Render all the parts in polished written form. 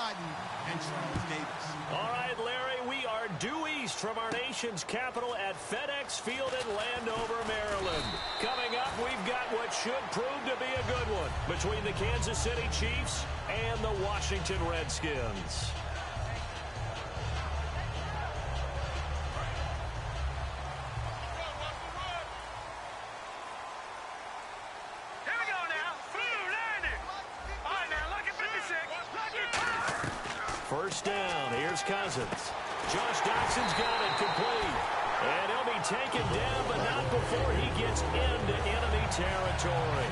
Guyton and Charles Davis. All right, Larry, we are due east from our nation's capital at FedEx Field in Landover, Maryland. Coming up, we've got what should prove to be a good one between the Kansas City Chiefs and the Washington Redskins. First down, here's Cousins. Josh Doxson's got it complete. And he'll be taken down, but not before he gets into enemy territory.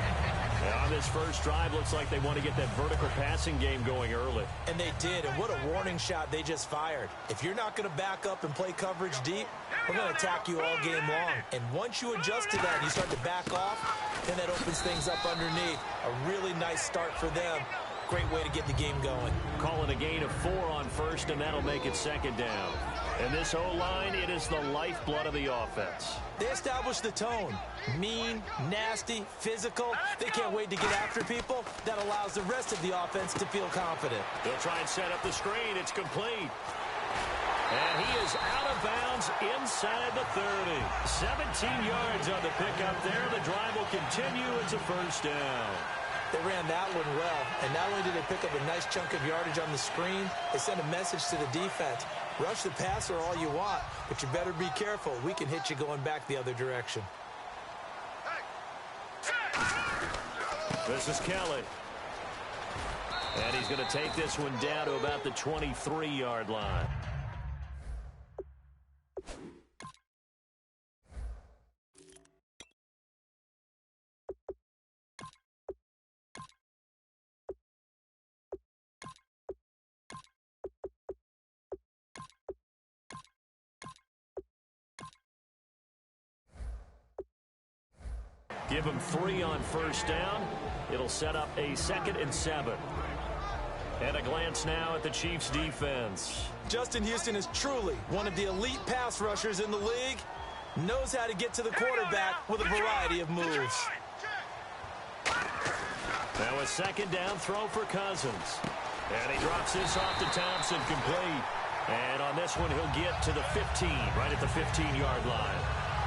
And on this first drive, looks like they want to get that vertical passing game going early. And they did, and what a warning shot they just fired. If you're not going to back up and play coverage deep, we're going to attack you all game long. And once you adjust to that and you start to back off, then that opens things up underneath. A really nice start for them. Great way to get the game going. Calling a gain of 4 on first, and that'll make it second down. And this O-line, it is the lifeblood of the offense. They established the tone. Mean, nasty, physical. They can't wait to get after people. That allows the rest of the offense to feel confident. They'll try and set up the screen. It's complete. And he is out of bounds inside the 30. 17 yards on the pickup there. The drive will continue. It's a first down. They ran that one well, and not only did they pick up a nice chunk of yardage on the screen, they sent a message to the defense. Rush the passer all you want, but you better be careful. We can hit you going back the other direction. This is Kelly. And he's going to take this one down to about the 23-yard line. Give him 3 on first down. It'll set up a 2nd and 7. And a glance now at the Chiefs' defense. Justin Houston is truly one of the elite pass rushers in the league. Knows how to get to the quarterback with a variety of moves. Now a 2nd down throw for Cousins. And he drops this off to Thompson, complete. And on this one, he'll get to the 15, right at the 15-yard line.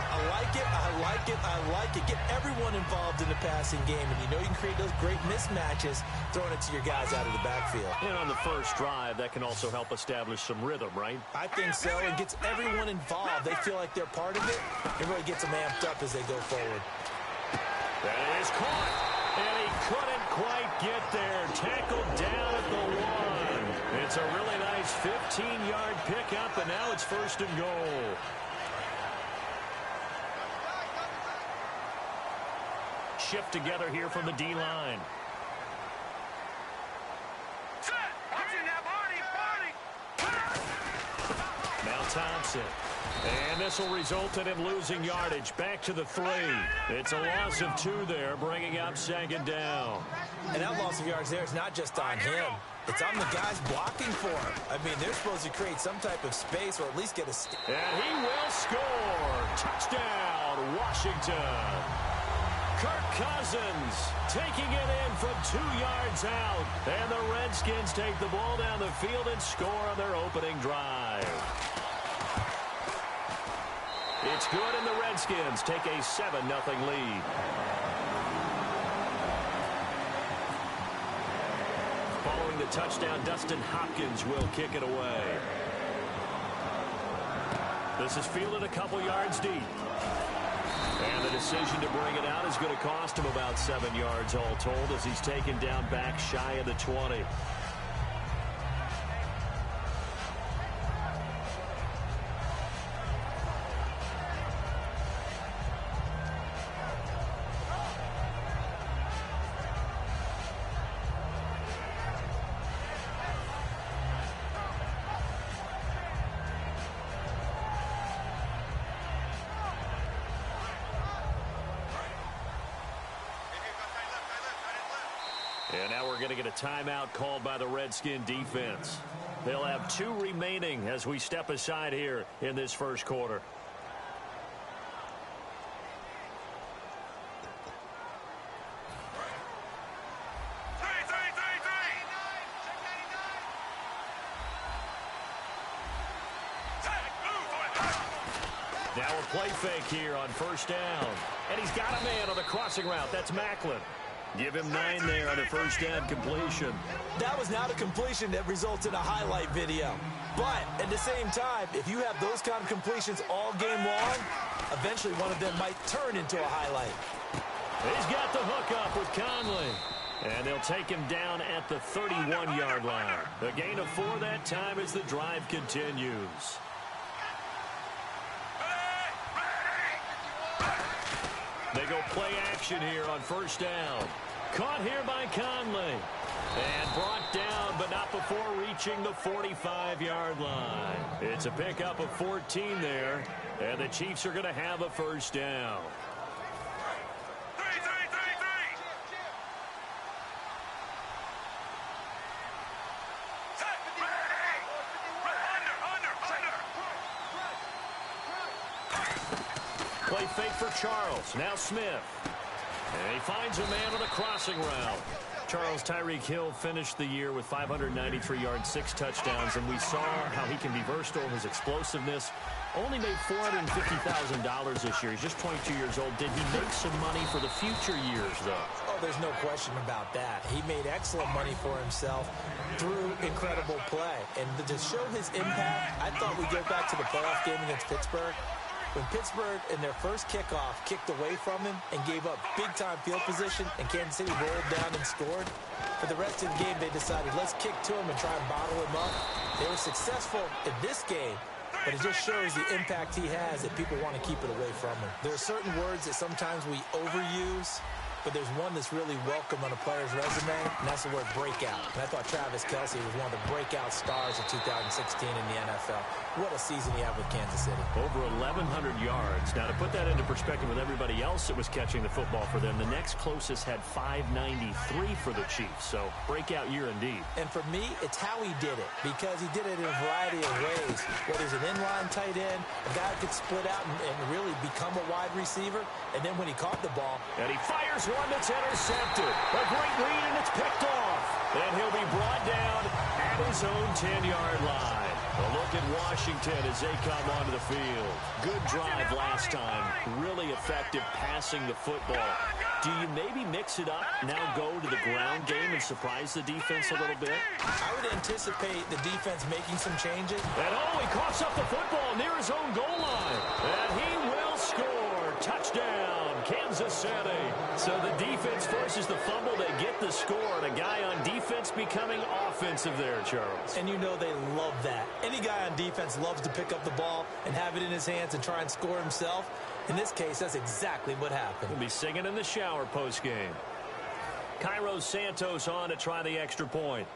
I like it, I like it, I like it. Get everyone involved in the passing game, and you know you can create those great mismatches throwing it to your guys out of the backfield. And on the first drive, that can also help establish some rhythm, right? I think so. It gets everyone involved. They feel like they're part of it. It really gets them amped up as they go forward. That is caught, and he couldn't quite get there. Tackled down at the 1. It's a really nice 15-yard pickup, and now it's 1st and goal. Shift together here from the D-line. Now Thompson. And this will result in him losing yardage. Back to the 3. It's a loss of 2 there, bringing up 2nd down. And that loss of yards there is not just on him. It's on the guys blocking for him. I mean, they're supposed to create some type of space or at least get a... And he will score. Touchdown, Washington. Kirk Cousins taking it in from 2 yards out. And the Redskins take the ball down the field and score on their opening drive. It's good, and the Redskins take a 7-0 lead. Following the touchdown, Dustin Hopkins will kick it away. This is fielded a couple yards deep. And the decision to bring it out is going to cost him about 7 yards all told as he's taken down back shy of the 20. And now we're going to get a timeout called by the Redskin defense. They'll have 2 remaining as we step aside here in this first quarter. Now a play fake here on first down. And he's got a man on the crossing route. That's Macklin. Give him 9 there on a first down completion. That was not a completion that results in a highlight video. But at the same time, if you have those kind of completions all game long, eventually one of them might turn into a highlight. He's got the hook up with Conley. And they'll take him down at the 31-yard line. A gain of 4 that time as the drive continues. They go play action here on first down. Caught here by Conley. And brought down, but not before reaching the 45-yard line. It's a pickup of 14 there. And the Chiefs are going to have a first down. Play fake for Charles. Now Smith. And he finds a man on the crossing route. Charles Tyreek Hill finished the year with 593 yards, 6 touchdowns, and we saw how he can be versatile, his explosiveness. Only made $450,000 this year. He's just 22 years old. Did he make some money for the future years, though? Oh, there's no question about that. He made excellent money for himself through incredible play. And to show his impact, I thought we'd go back to the playoff game against Pittsburgh. When Pittsburgh, in their first kickoff, kicked away from him and gave up big-time field position, and Kansas City rolled down and scored, for the rest of the game, they decided, let's kick to him and try and bottle him up. They were successful in this game, but it just shows the impact he has that people want to keep it away from him. There are certain words that sometimes we overuse, but there's one that's really welcome on a player's resume, and that's the word breakout. And I thought Travis Kelce was one of the breakout stars of 2016 in the NFL. What a season he had with Kansas City. Over 1,100 yards. Now, to put that into perspective with everybody else that was catching the football for them, the next closest had 593 for the Chiefs. So, breakout year indeed. And for me, it's how he did it, because he did it in a variety of ways. Whether he's an inline tight end, a guy who could split out and really become a wide receiver, and then when he caught the ball. And he fires one that's intercepted. A great read, and it's picked off. And he'll be brought down at his own 10-yard line. A look at Washington as they come onto the field. Good drive last time. Really effective passing the football. Do you maybe mix it up, now go to the ground game and surprise the defense a little bit? I would anticipate the defense making some changes. And he coughs up the football near his own goal line. And he will score. Touchdown, Kansas City. So the defense forces the fumble. They get the score. And a guy on defense becoming offensive there, Charles. And you know they love that. Any guy on defense loves to pick up the ball and have it in his hands and try and score himself. In this case, that's exactly what happened. He'll be singing in the shower post-game. Cairo Santos on to try the extra point.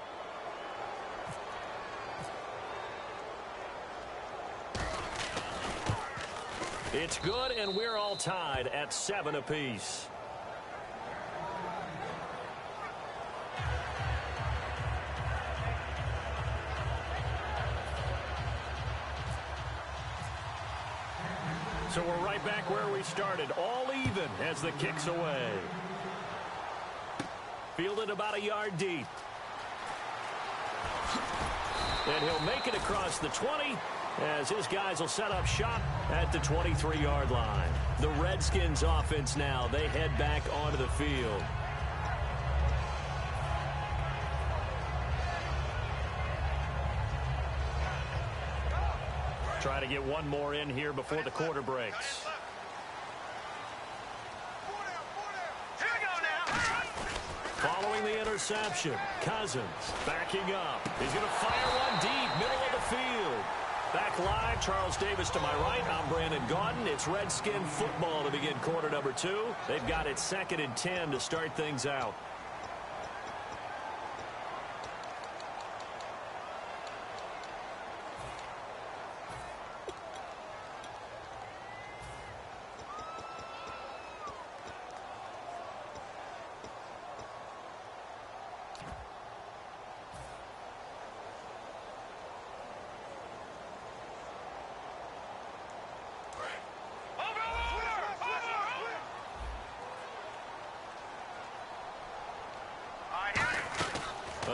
It's good, and we're all tied at 7 apiece. So we're right back where we started, all even as the kick's away. Fielded about a yard deep. And he'll make it across the 20 as his guys will set up shop at the 23-yard line. The Redskins offense now, they head back onto the field. Try to get one more in here before the quarter breaks. Following the interception, Cousins backing up. He's going to fire one deep, middle of the field. Back live, Charles Davis to my right. I'm Brandon Gaudin. It's Redskin football to begin quarter number 2. They've got it 2nd and 10 to start things out.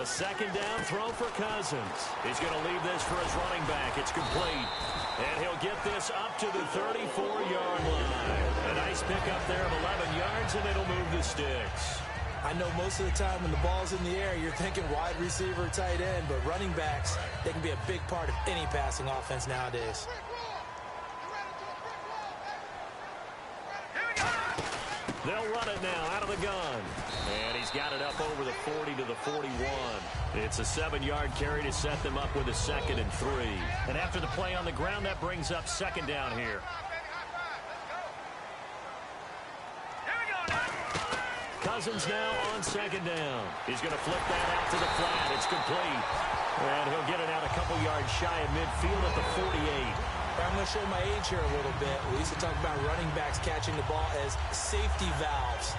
A second down throw for Cousins. He's going to leave this for his running back. It's complete. And he'll get this up to the 34-yard line. A nice pickup there of 11 yards, and it'll move the sticks. I know most of the time when the ball's in the air, you're thinking wide receiver, tight end, but running backs, they can be a big part of any passing offense nowadays. They'll run it now out of the gun. And he's got it up over the 40 to the 41. It's a 7-yard carry to set them up with a 2nd and 3. And after the play on the ground, that brings up second down here. Cousins now on second down. He's going to flip that out to the flat. It's complete. And he'll get it out a couple yards shy of midfield at the 48. I'm going to show my age here a little bit. We used to talk about running backs catching the ball as safety valves.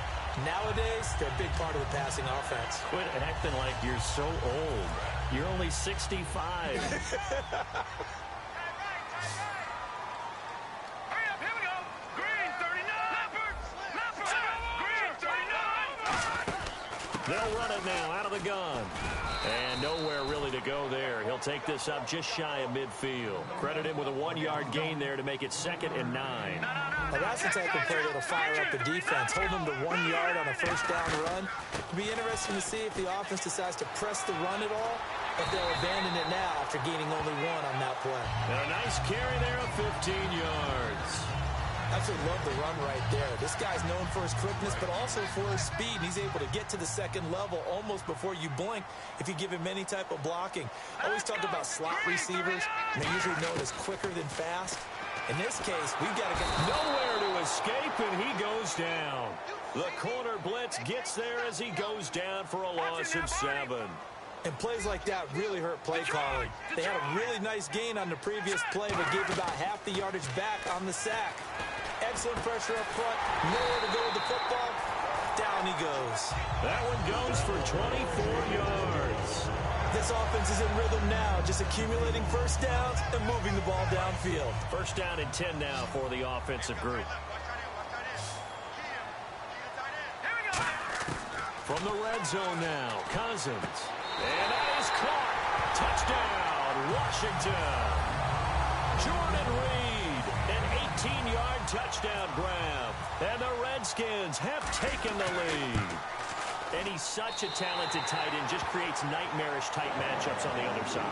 Nowadays, they're a big part of the passing offense. Quit acting like you're so old. You're only 65. They'll run it now out of the gun. And nowhere really to go there. He'll take this up just shy of midfield. Credit him with a 1-yard gain there to make it 2nd and 9. Now that's the type of play that'll fire up the defense. Hold them to 1 yard on a first down run. It'll be interesting to see if the offense decides to press the run at all, if they'll abandon it now after gaining only 1 on that play. And a nice carry there of 15 yards. Absolutely love the run right there. This guy's known for his quickness, but also for his speed. He's able to get to the second level almost before you blink if you give him any type of blocking. I always talk about slot receivers, and they're usually known as quicker than fast. In this case, we've got to get nowhere to escape, and he goes down. The corner blitz gets there as he goes down for a loss of 7. And plays like that really hurt play calling. They had a really nice gain on the previous play, but gave about half the yardage back on the sack. Excellent pressure up front. Nowhere to go with the football. Down he goes. That one goes for 24 yards. This offense is in rhythm now, just accumulating first downs and moving the ball downfield. First down and 10 now for the offensive group. From the red zone now, Cousins. And that is caught. Touchdown, Washington. Jordan Reed, an 18-yard touchdown grab. And the Redskins have taken the lead. And he's such a talented tight end, just creates nightmarish tight matchups on the other side.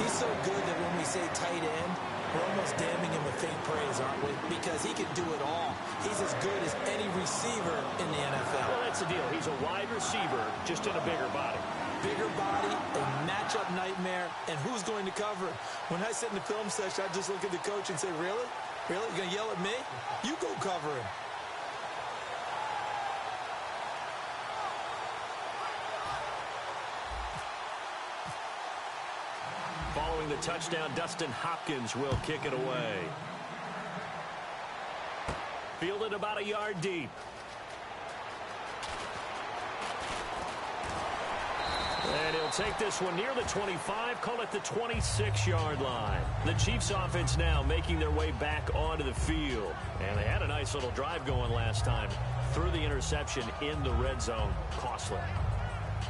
He's so good that when we say tight end, we're almost damning him with faint praise, aren't we? Because he can do it all. He's as good as any receiver in the NFL. Well, that's the deal. He's a wide receiver, just in a bigger body. Bigger body, a matchup nightmare, and who's going to cover? When I sit in the film session, I just look at the coach and say, really? Really? You're going to yell at me? You go cover him. Following the touchdown, Dustin Hopkins will kick it away. Fielded about a yard deep. And he'll take this one near the 25, call it the 26-yard line. The Chiefs offense now making their way back onto the field. And they had a nice little drive going last time. Threw the interception in the red zone. Costly.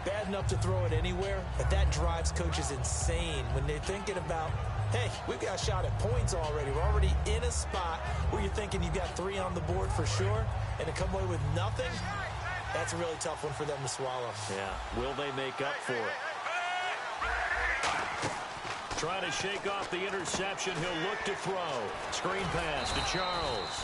Bad enough to throw it anywhere, but that drives coaches insane when they're thinking about, hey, we've got a shot at points already. We're already in a spot where you're thinking you've got 3 on the board for sure, and to come away with nothing, that's a really tough one for them to swallow. Yeah, will they make up for it? Trying to shake off the interception. He'll look to throw. Screen pass to Charles.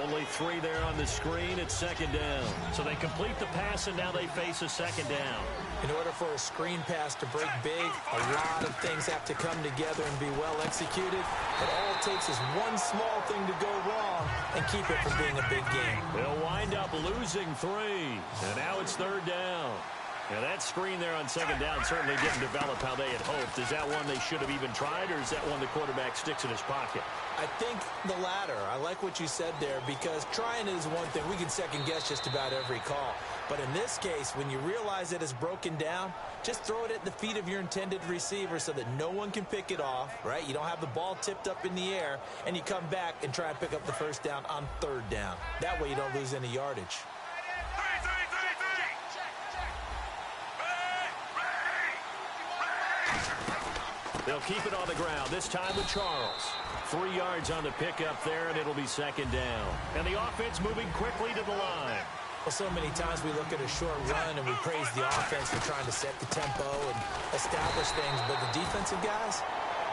Only 3 there on the screen at second down. So they complete the pass, and now they face a second down. In order for a screen pass to break big, a lot of things have to come together and be well executed. But all it takes is one small thing to go wrong and keep it from being a big game. They'll wind up losing 3. And now it's third down. Now that screen there on second down certainly didn't develop how they had hoped. Is that one they should have even tried, or is that one the quarterback sticks in his pocket? I think the latter. I like what you said there, because trying is one thing. We can second guess just about every call. But in this case, when you realize that it's broken down, just throw it at the feet of your intended receiver so that no one can pick it off, right? You don't have the ball tipped up in the air, and you come back and try and pick up the first down on third down. That way you don't lose any yardage. They'll keep it on the ground, this time with Charles. 3 yards on the pickup there, and it'll be second down. And the offense moving quickly to the line. Well, so many times we look at a short run and we praise the offense for trying to set the tempo and establish things, but the defensive guys,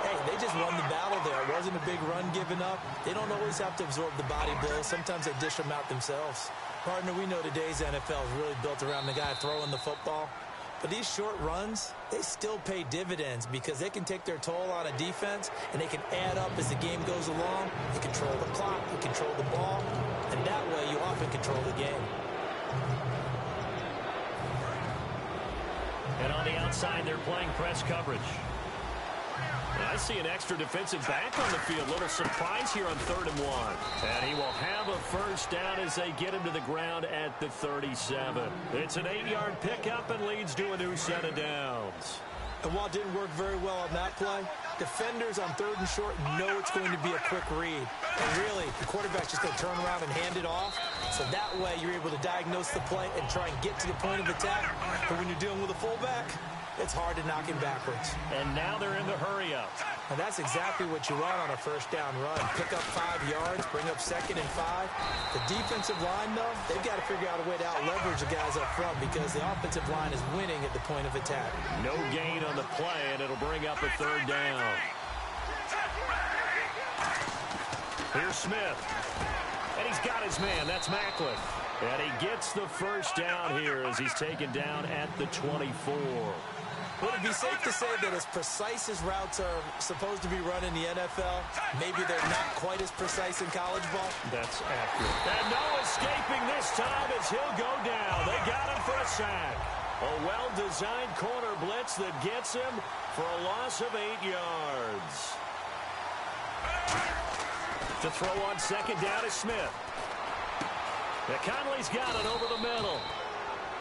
hey, they just won the battle there. It wasn't a big run given up. They don't always have to absorb the body blows. Sometimes they dish them out themselves. Partner, we know today's NFL is really built around the guy throwing the football. But these short runs, they still pay dividends because they can take their toll on a defense and they can add up as the game goes along. They control the clock, they control the ball, and that way you often control the game. And on the outside, they're playing press coverage. I see an extra defensive back on the field. Little surprise here on 3rd and 1. And he will have a first down as they get him to the ground at the 37. It's an 8-yard pickup and leads to a new set of downs. And while it didn't work very well on that play, defenders on 3rd and short know it's going to be a quick read. And really, the quarterback's just going to turn around and hand it off. So that way, you're able to diagnose the play and try and get to the point of attack. But when you're dealing with a fullback, it's hard to knock him backwards. And now they're in the hurry-up. And that's exactly what you want on a first down run. Pick up 5 yards, bring up 2nd and 5. The defensive line, though, they've got to figure out a way to out-leverage the guys up front because the offensive line is winning at the point of attack. No gain on the play, and it'll bring up a 3rd down. Here's Smith. And he's got his man. That's Macklin. And he gets the first down here as he's taken down at the 24. Would it be safe to say that as precise as routes are supposed to be run in the NFL, maybe they're not quite as precise in college ball? That's accurate. And no escaping this time as he'll go down. They got him for a sack. A well-designed corner blitz that gets him for a loss of 8 yards. To throw on 2nd down is Smith. Conley's got it over the middle.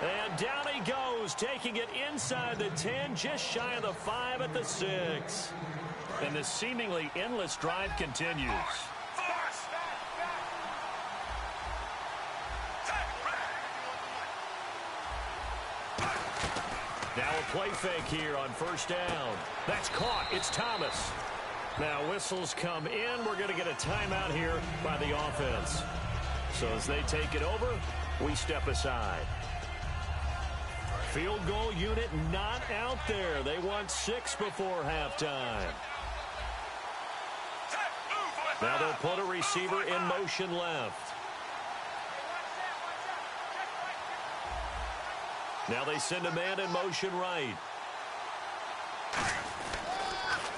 And down he goes, taking it inside the 10, just shy of the 5 at the 6. And the seemingly endless drive continues. Now a play fake here on 1st down. That's caught. It's Thomas. Now whistles come in. We're going to get a timeout here by the offense. So as they take it over, we step aside. Field goal unit not out there. They want 6 before halftime. Now they'll put a receiver in motion left. Now they send a man in motion right.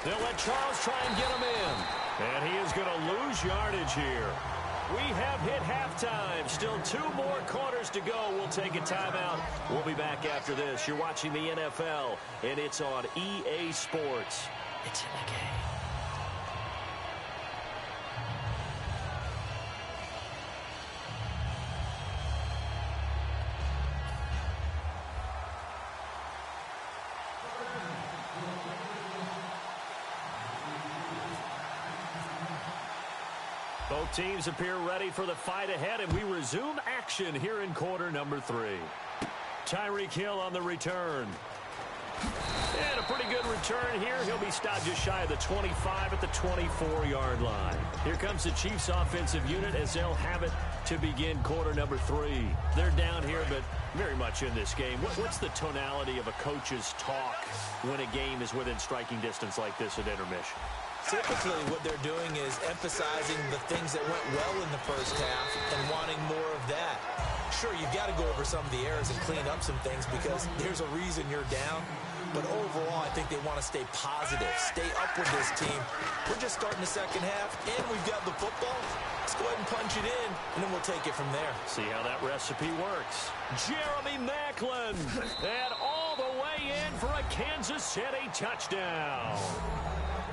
They'll let Charles try and get him in. And he is going to lose yardage here. We have hit halftime. Still 2 more quarters to go. We'll take a timeout. We'll be back after this. You're watching the NFL, and it's on EA Sports. It's in the game. Both teams appear ready for the fight ahead, and we resume action here in quarter number 3. Tyreek Hill on the return. And a pretty good return here. He'll be stopped just shy of the 25 at the 24-yard line. Here comes the Chiefs offensive unit as they'll have it to begin quarter number 3. They're down here, but very much in this game. What's the tonality of a coach's talk when a game is within striking distance like this at intermission? Typically, what they're doing is emphasizing the things that went well in the first half and wanting more of that. Sure, you've got to go over some of the errors and clean up some things because there's a reason you're down. But overall, I think they want to stay positive, stay up with this team. We're just starting the second half, and we've got the football. Let's go ahead and punch it in, and then we'll take it from there. See how that recipe works. Jeremy Macklin, and all the way in for a Kansas City touchdown.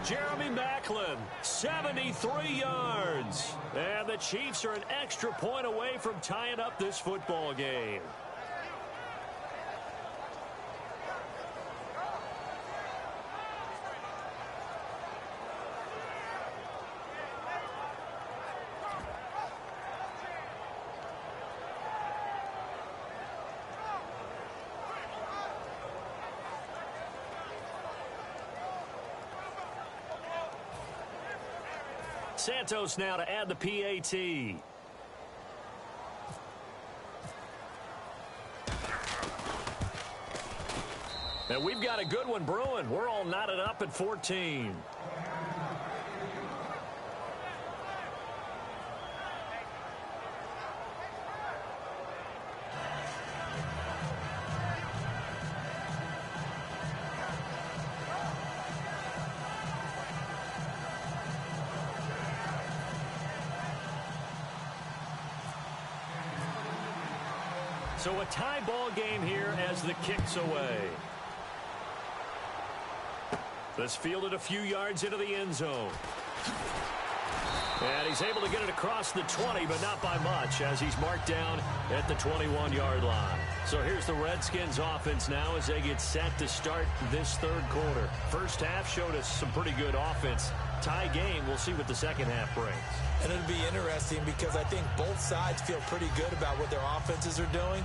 Jeremy Macklin, 73 yards. And the Chiefs are an extra point away from tying up this football game. Santos now to add the PAT. And we've got a good one brewing. We're all knotted up at 14. So a tie ball game here as the kick's away. This fielded a few yards into the end zone. And he's able to get it across the 20, but not by much, as he's marked down at the 21-yard line. So here's the Redskins offense now as they get set to start this third quarter. First half showed us some pretty good offense. Tie game, we'll see what the second half brings. And it'll be interesting because I think both sides feel pretty good about what their offenses are doing.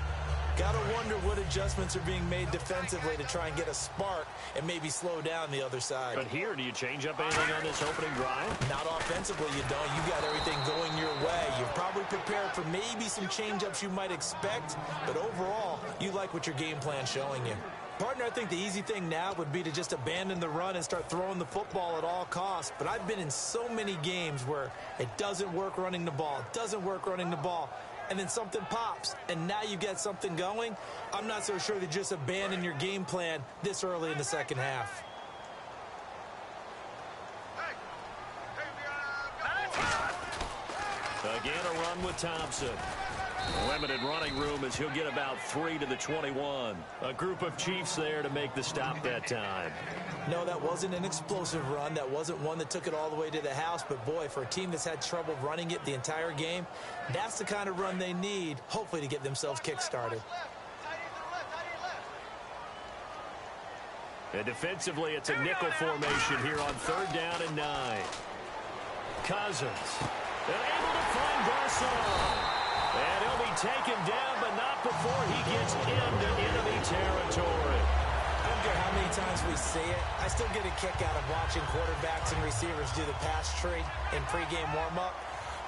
Got to wonder what adjustments are being made defensively to try and get a spark and maybe slow down the other side. But here, do you change up anything on this opening drive? Not offensively, you don't. You got everything going your way. You've probably prepared for maybe some change-ups you might expect, but overall, you like what your game plan's showing you. Partner, I think the easy thing now would be to just abandon the run and start throwing the football at all costs. But I've been in so many games where it doesn't work running the ball, and then something pops, and now you get something going. I'm not so sure that just abandon your game plan this early in the second half. Again, a run with Thompson. Limited running room as he'll get about 3 to the 21. A group of Chiefs there to make the stop that time. No, that wasn't an explosive run. That wasn't one that took it all the way to the house. But, boy, for a team that's had trouble running it the entire game, that's the kind of run they need, hopefully, to get themselves kick-started. And defensively, it's a nickel formation here on 3rd down and 9. Cousins. And able to find Garcon. And he'll be taken down, but not before he gets into enemy territory. I don't care how many times we see it. I still get a kick out of watching quarterbacks and receivers do the pass tree in pregame warm-up.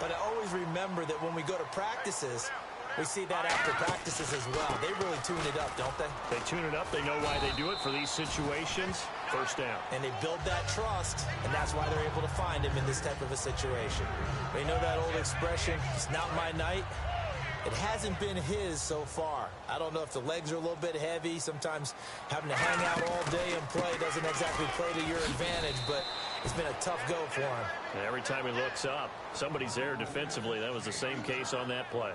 But I always remember that when we go to practices, we see that after practices as well. They really tune it up, don't they? They tune it up. They know why they do it for these situations. First down. And they build that trust, and that's why they're able to find him in this type of a situation. They know that old expression, it's not my night. It hasn't been his so far. I don't know if the legs are a little bit heavy. Sometimes having to hang out all day and play doesn't exactly play to your advantage, but it's been a tough go for him. And every time he looks up, somebody's there defensively. That was the same case on that play.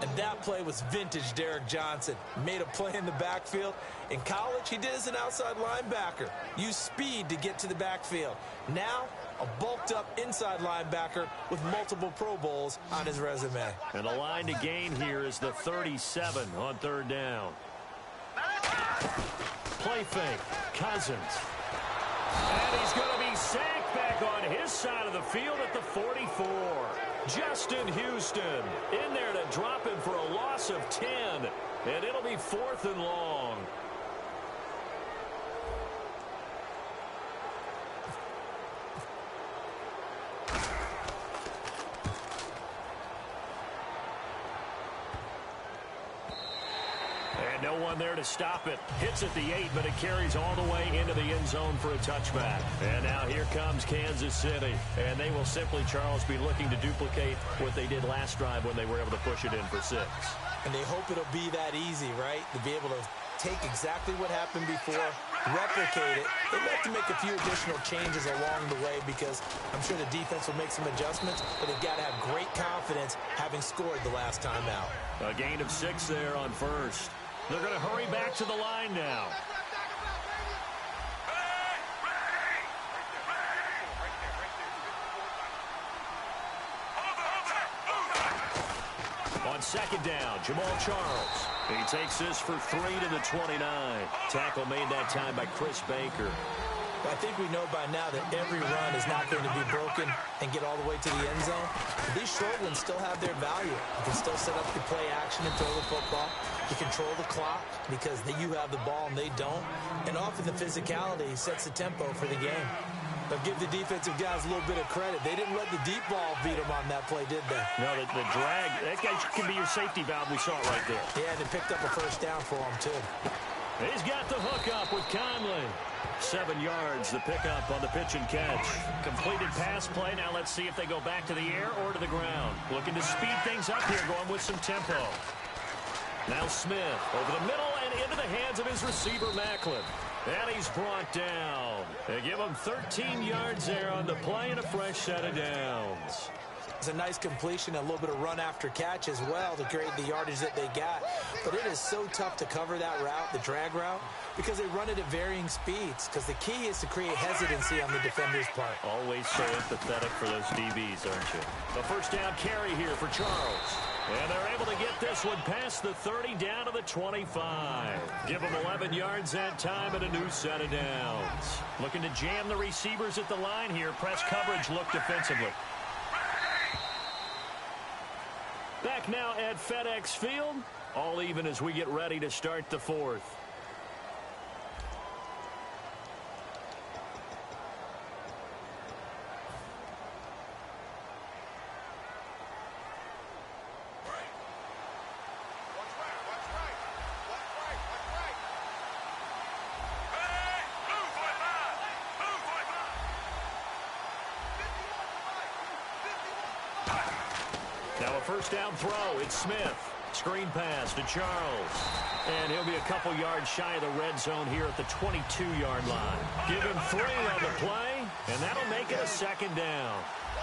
And that play was vintage Derek Johnson. Made a play in the backfield. In college, he did as an outside linebacker. Used speed to get to the backfield. Now, a bulked-up inside linebacker with multiple Pro Bowls on his resume. And the line to gain here is the 37 on 3rd down. Play fake. Cousins. And he's going to be sacked back on his side of the field at the 44. Justin Houston in there to drop him for a loss of 10. And it'll be 4th and long. And no one there to stop it. Hits at the 8, but it carries all the way into the end zone for a touchback. And now here comes Kansas City. And they will simply, Charles, be looking to duplicate what they did last drive when they were able to push it in for 6. And they hope it'll be that easy, right? To be able to take exactly what happened before, replicate it. They'll have to make a few additional changes along the way because I'm sure the defense will make some adjustments, but they've got to have great confidence having scored the last time out. A gain of 6 there on 1st. They're going to hurry back to the line now. On 2nd down, Jamal Charles. He takes this for 3 to the 29. Tackle made that time by Chris Baker. I think we know by now that every run is not going to be broken and get all the way to the end zone. But these short ones still have their value. You can still set up the play action and throw the football. You control the clock because you have the ball and they don't. And often the physicality sets the tempo for the game. But give the defensive guys a little bit of credit. They didn't let the deep ball beat them on that play, did they? No, the drag, that guy can be your safety valve. We saw it right there. Yeah, they picked up a first down for him, too. He's got the hook up with Conley. 7 yards, the pickup on the pitch and catch. Completed pass play. Now let's see if they go back to the air or to the ground. Looking to speed things up here, going with some tempo. Now Smith over the middle and into the hands of his receiver, Macklin. And he's brought down. They give him 13 yards there on the play and a fresh set of downs. It's a nice completion, a little bit of run after catch as well to create the yardage that they got. But it is so tough to cover that route, the drag route, because they run it at varying speeds. Because the key is to create hesitancy on the defender's part. Always so empathetic for those DBs, aren't you? A first down carry here for Charles. And they're able to get this one past the 30 down to the 25. Give them 11 yards that time and a new set of downs. Looking to jam the receivers at the line here. Press coverage look defensively. Back now at FedEx Field. All even as we get ready to start the fourth. Now a first down throw. It's Smith. Screen pass to Charles. And he'll be a couple yards shy of the red zone here at the 22-yard line. Give him 3 on the play, and that'll make it a second down.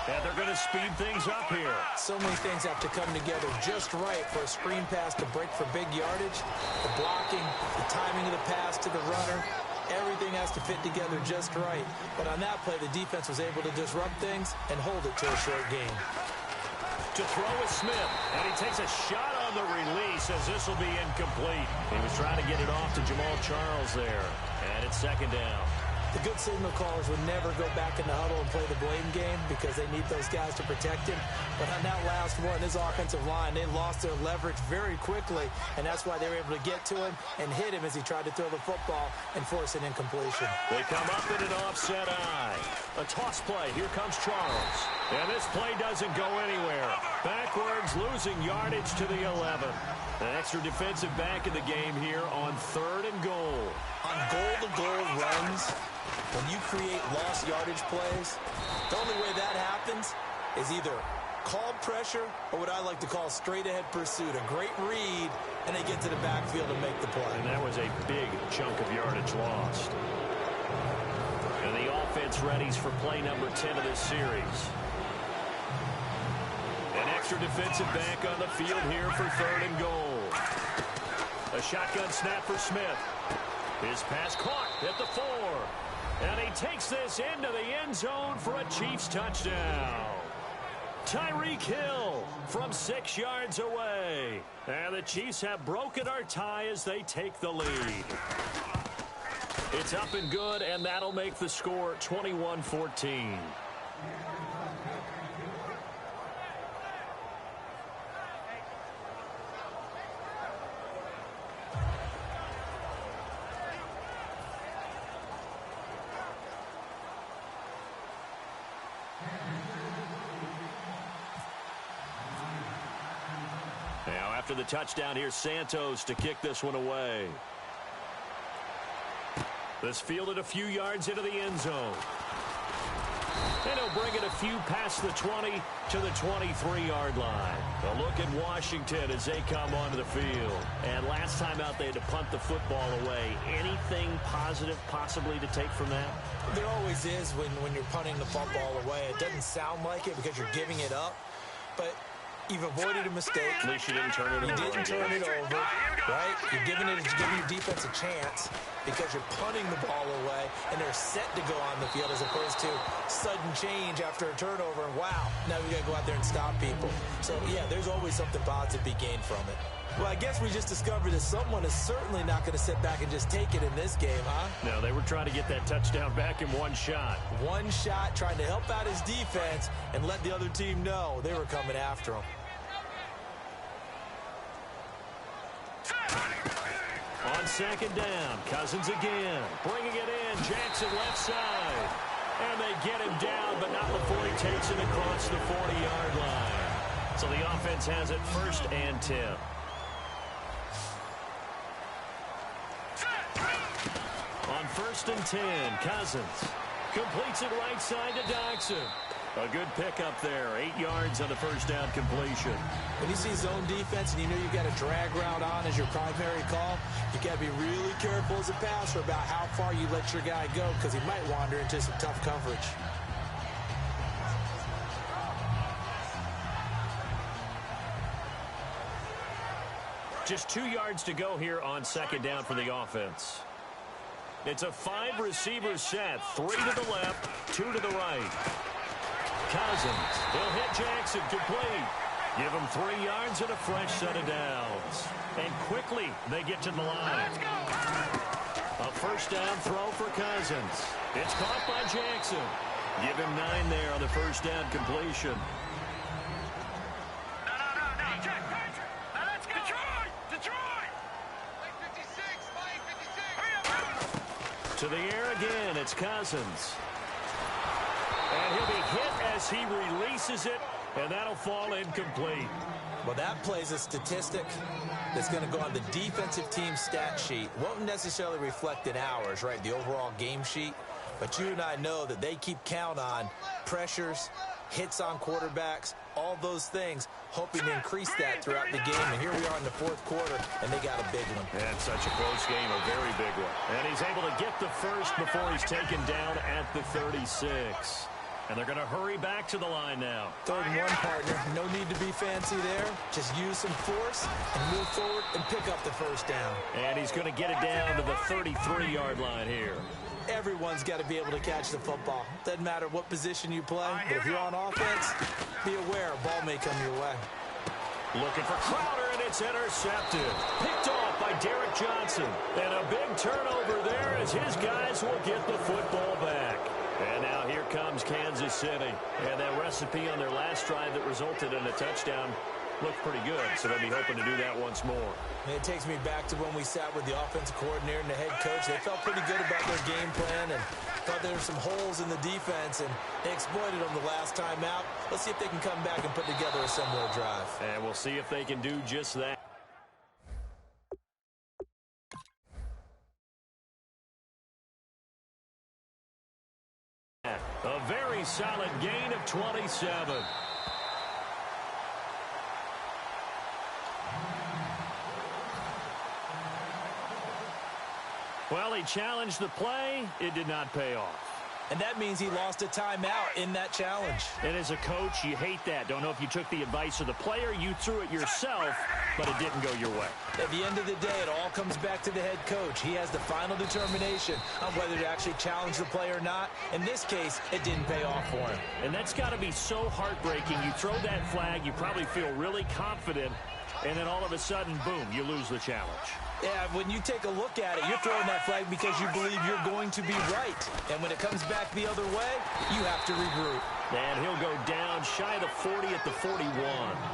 And they're going to speed things up here. So many things have to come together just right for a screen pass to break for big yardage. The blocking, the timing of the pass to the runner. Everything has to fit together just right. But on that play, the defense was able to disrupt things and hold it to a short game. To throw is Smith, and he takes a shot on the release as this will be incomplete. He was trying to get it off to Jamal Charles there, and it's second down. The good signal callers would never go back in the huddle and play the blame game because they need those guys to protect him. But on that last one, his offensive line, they lost their leverage very quickly, and that's why they were able to get to him and hit him as he tried to throw the football and force an incompletion. They come up in an offset eye. A toss play. Here comes Charles. And this play doesn't go anywhere. Backwards, losing yardage to the 11. An extra defensive back in the game here on 3rd and goal. On goal-to-goal runs, when you create lost yardage plays, the only way that happens is either called pressure or what I like to call straight-ahead pursuit. A great read, and they get to the backfield and make the play. And that was a big chunk of yardage lost. And the offense readies for play number 10 of this series. An extra defensive back on the field here for 3rd and goal. A shotgun snap for Smith. His pass caught at the 4. And he takes this into the end zone for a Chiefs touchdown. Tyreek Hill from 6 yards away. And the Chiefs have broken our tie as they take the lead. It's up and good, and that'll make the score 21-14. Now, after the touchdown, here's Santos to kick this one away. This fielded a few yards into the end zone. And he'll bring it a few past the 20 to the 23-yard line. A look at Washington as they come onto the field. And last time out, they had to punt the football away. Anything positive possibly to take from that? There always is when you're punting the football away. It doesn't sound like it because you're giving it up, but you've avoided a mistake. At least you didn't turn it over. You didn't turn it over, right? You're giving your defense a chance because you're punting the ball away, and they're set to go on the field as opposed to sudden change after a turnover, and wow, now we got to go out there and stop people. So, yeah, there's always something positive to be gained from it. Well, I guess we just discovered that someone is certainly not going to sit back and just take it in this game, huh? No, they were trying to get that touchdown back in one shot. One shot, trying to help out his defense and let the other team know they were coming after him. On second down, Cousins again. Bringing it in, Jackson left side. And they get him down, but not before he takes it across the 40-yard line. So the offense has it 1st and 10. On 1st and 10, Cousins completes it right side to Doctson. A good pickup there, 8 yards on the 1st down completion. When you see zone defense and you know you've got a drag route on as your primary call, you got to be really careful as a passer about how far you let your guy go because he might wander into some tough coverage. Just 2 yards to go here on 2nd down for the offense. It's a 5-receiver set, 3 to the left, 2 to the right. Cousins, he'll hit Jackson, complete. Give him 3 yards and a fresh set of downs. And quickly, they get to the line. A 1st down throw for Cousins. It's caught by Jackson. Give him 9 there on the 1st down completion. To the air again, it's Cousins. And he'll be hit as he releases it, and that'll fall incomplete. Well, that plays a statistic that's going to go on the defensive team stat sheet. Won't necessarily reflect in ours, right, the overall game sheet. But you and I know that they keep count on pressures, hits on quarterbacks, all those things, hoping to increase that throughout the game. And here we are in the 4th quarter, and they got a big one. And such a close game, a very big one. And he's able to get the first before he's taken down at the 36. And they're going to hurry back to the line now. 3rd and 1, partner. No need to be fancy there. Just use some force and move forward and pick up the 1st down. And he's going to get it down to the 33-yard line here. Everyone's got to be able to catch the football. Doesn't matter what position you play, but if you're on offense, be aware a ball may come your way. Looking for Crowder, and it's intercepted. Picked off by Derek Johnson. And a big turnover there as his guys will get the football back. And now here comes Kansas City. And that recipe on their last drive that resulted in a touchdown looked pretty good, so they'll be hoping to do that once more. And it takes me back to when we sat with the offensive coordinator and the head coach. They felt pretty good about their game plan and thought there were some holes in the defense, and they exploited them the last time out. Let's see if they can come back and put together a similar drive. And we'll see if they can do just that. A very solid gain of 27. Well, he challenged the play. It did not pay off. And that means he lost a timeout in that challenge. And as a coach, you hate that. Don't know if you took the advice of the player, you threw it yourself, but it didn't go your way. At the end of the day, it all comes back to the head coach. He has the final determination on whether to actually challenge the play or not. In this case, it didn't pay off for him. And that's got to be so heartbreaking. You throw that flag, you probably feel really confident, and then all of a sudden, boom, you lose the challenge. Yeah, when you take a look at it, you're throwing that flag because you believe you're going to be right. And when it comes back the other way, you have to regroup. And he'll go down shy of the 40 at the 41.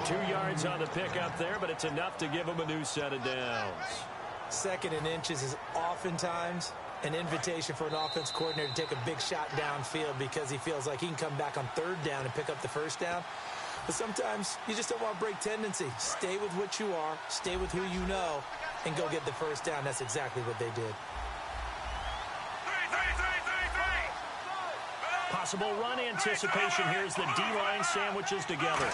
2 yards on the pickup there, but it's enough to give him a new set of downs. 2nd and inches is oftentimes an invitation for an offense coordinator to take a big shot downfield because he feels like he can come back on 3rd down and pick up the 1st down. But sometimes you just don't want to break tendency. Stay with what you are, stay with who you know, and go get the 1st down. That's exactly what they did. Possible run anticipation. Here's the D-line sandwiches together.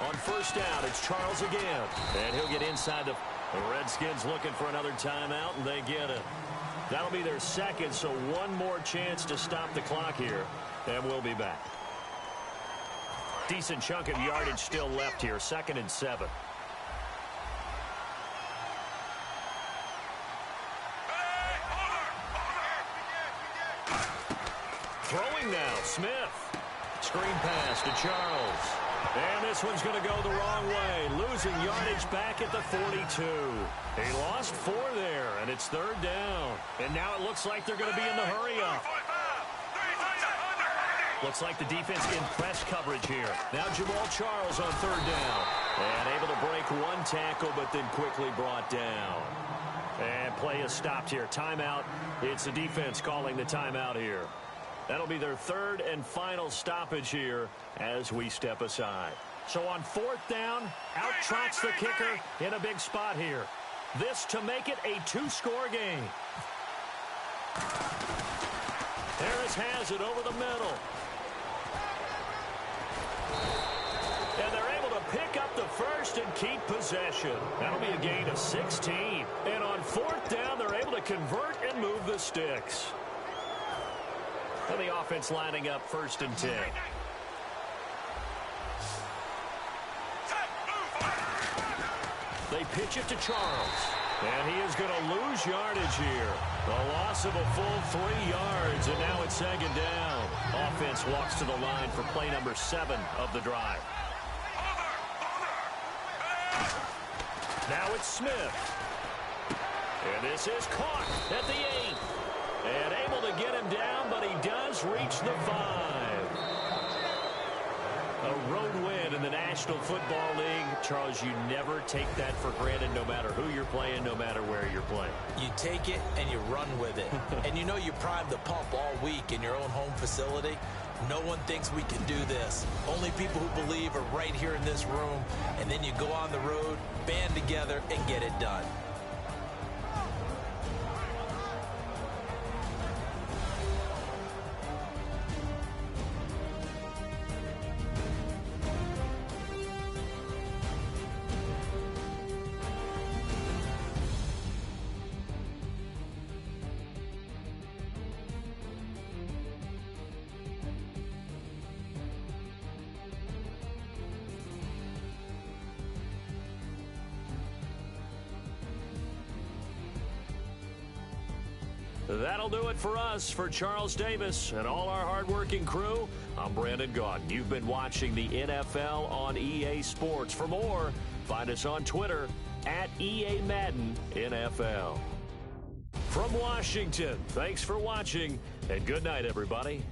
On 1st down, it's Charles again. And he'll get inside the Redskins looking for another timeout, and they get it. That'll be their 2nd, so one more chance to stop the clock here, and we'll be back. Decent chunk of yardage still left here, 2nd and 7. Throwing now, Smith. Screen pass to Charles. And this one's going to go the wrong way. Losing yardage back at the 42. He lost 4 there, and it's 3rd down. And now it looks like they're going to be in the hurry-up. Looks like the defense in press coverage here. Now Jamal Charles on 3rd down. And able to break one tackle, but then quickly brought down. And play is stopped here. Timeout. It's the defense calling the timeout here. That'll be their third and final stoppage here as we step aside. So on fourth down, out trots the kicker in a big spot here. This to make it a two-score game. Harris has it over the middle. And they're able to pick up the first and keep possession. That'll be a gain of 16. And on fourth down, they're able to convert and move the sticks. And the offense lining up 1st and 10. They pitch it to Charles. And he is going to lose yardage here. The loss of a full 3 yards, and now it's 2nd down. Offense walks to the line for play number 7 of the drive. Now it's Smith. And this is caught at the 8. And able to get him down, but he does reach the 5. A road win in the National Football League. Charles, you never take that for granted no matter who you're playing, no matter where you're playing. You take it and you run with it. And you know you primed the pump all week in your own home facility. No one thinks we can do this. Only people who believe are right here in this room. And then you go on the road, band together, and get it done. That'll do it for us. For Charles Davis and all our hardworking crew, I'm Brandon Gaudin. You've been watching the NFL on EA Sports. For more, find us on Twitter at EA Madden NFL. From Washington, thanks for watching, and good night, everybody.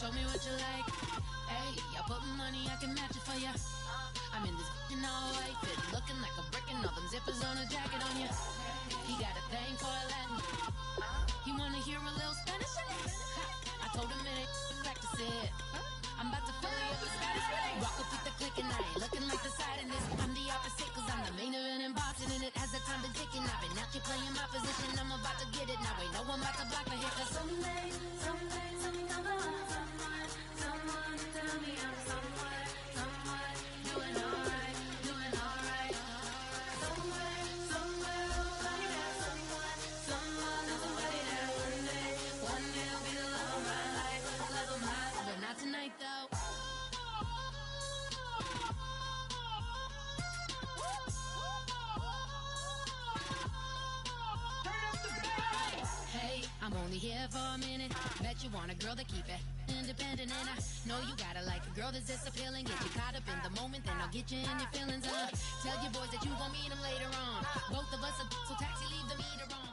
Show me what you like. Hey, I put money, I can match it for ya. I'm in this in all white fit, looking like a brick and all them zippers on a jacket on ya. He got a thing for a Latin. He wanna hear a little Spanish? I told him it ain't practice it. I'm about to fill you up with Spanish. Walk up with the click and I ain't looking like the side in this. I'm the opposite cause I'm the main event in boxing and it has the time been ticking. I've been out here playing my position, I'm about to get it. Now ain't no one about to block my hit cause someday something come along. Someone tell me I'm someone doing alright. Somewhere somebody there, someone knows somebody there. One day will be the love of my life, but not tonight though. Hey, I'm only here for a minute. Bet you want a girl to keep it independent, and I know you gotta like a girl that's this appealing. Get you caught up in the moment, then I'll get you in your feelings. Tell your boys that you gon' meet them later on. Both of us are so taxi, leave the meter on.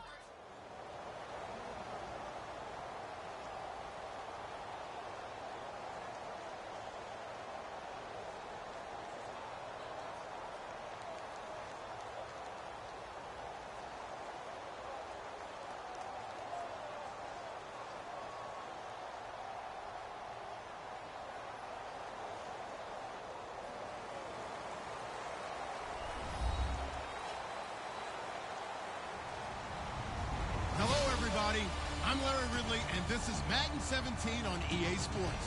I'm Larry Ridley, and this is Madden 17 on EA Sports.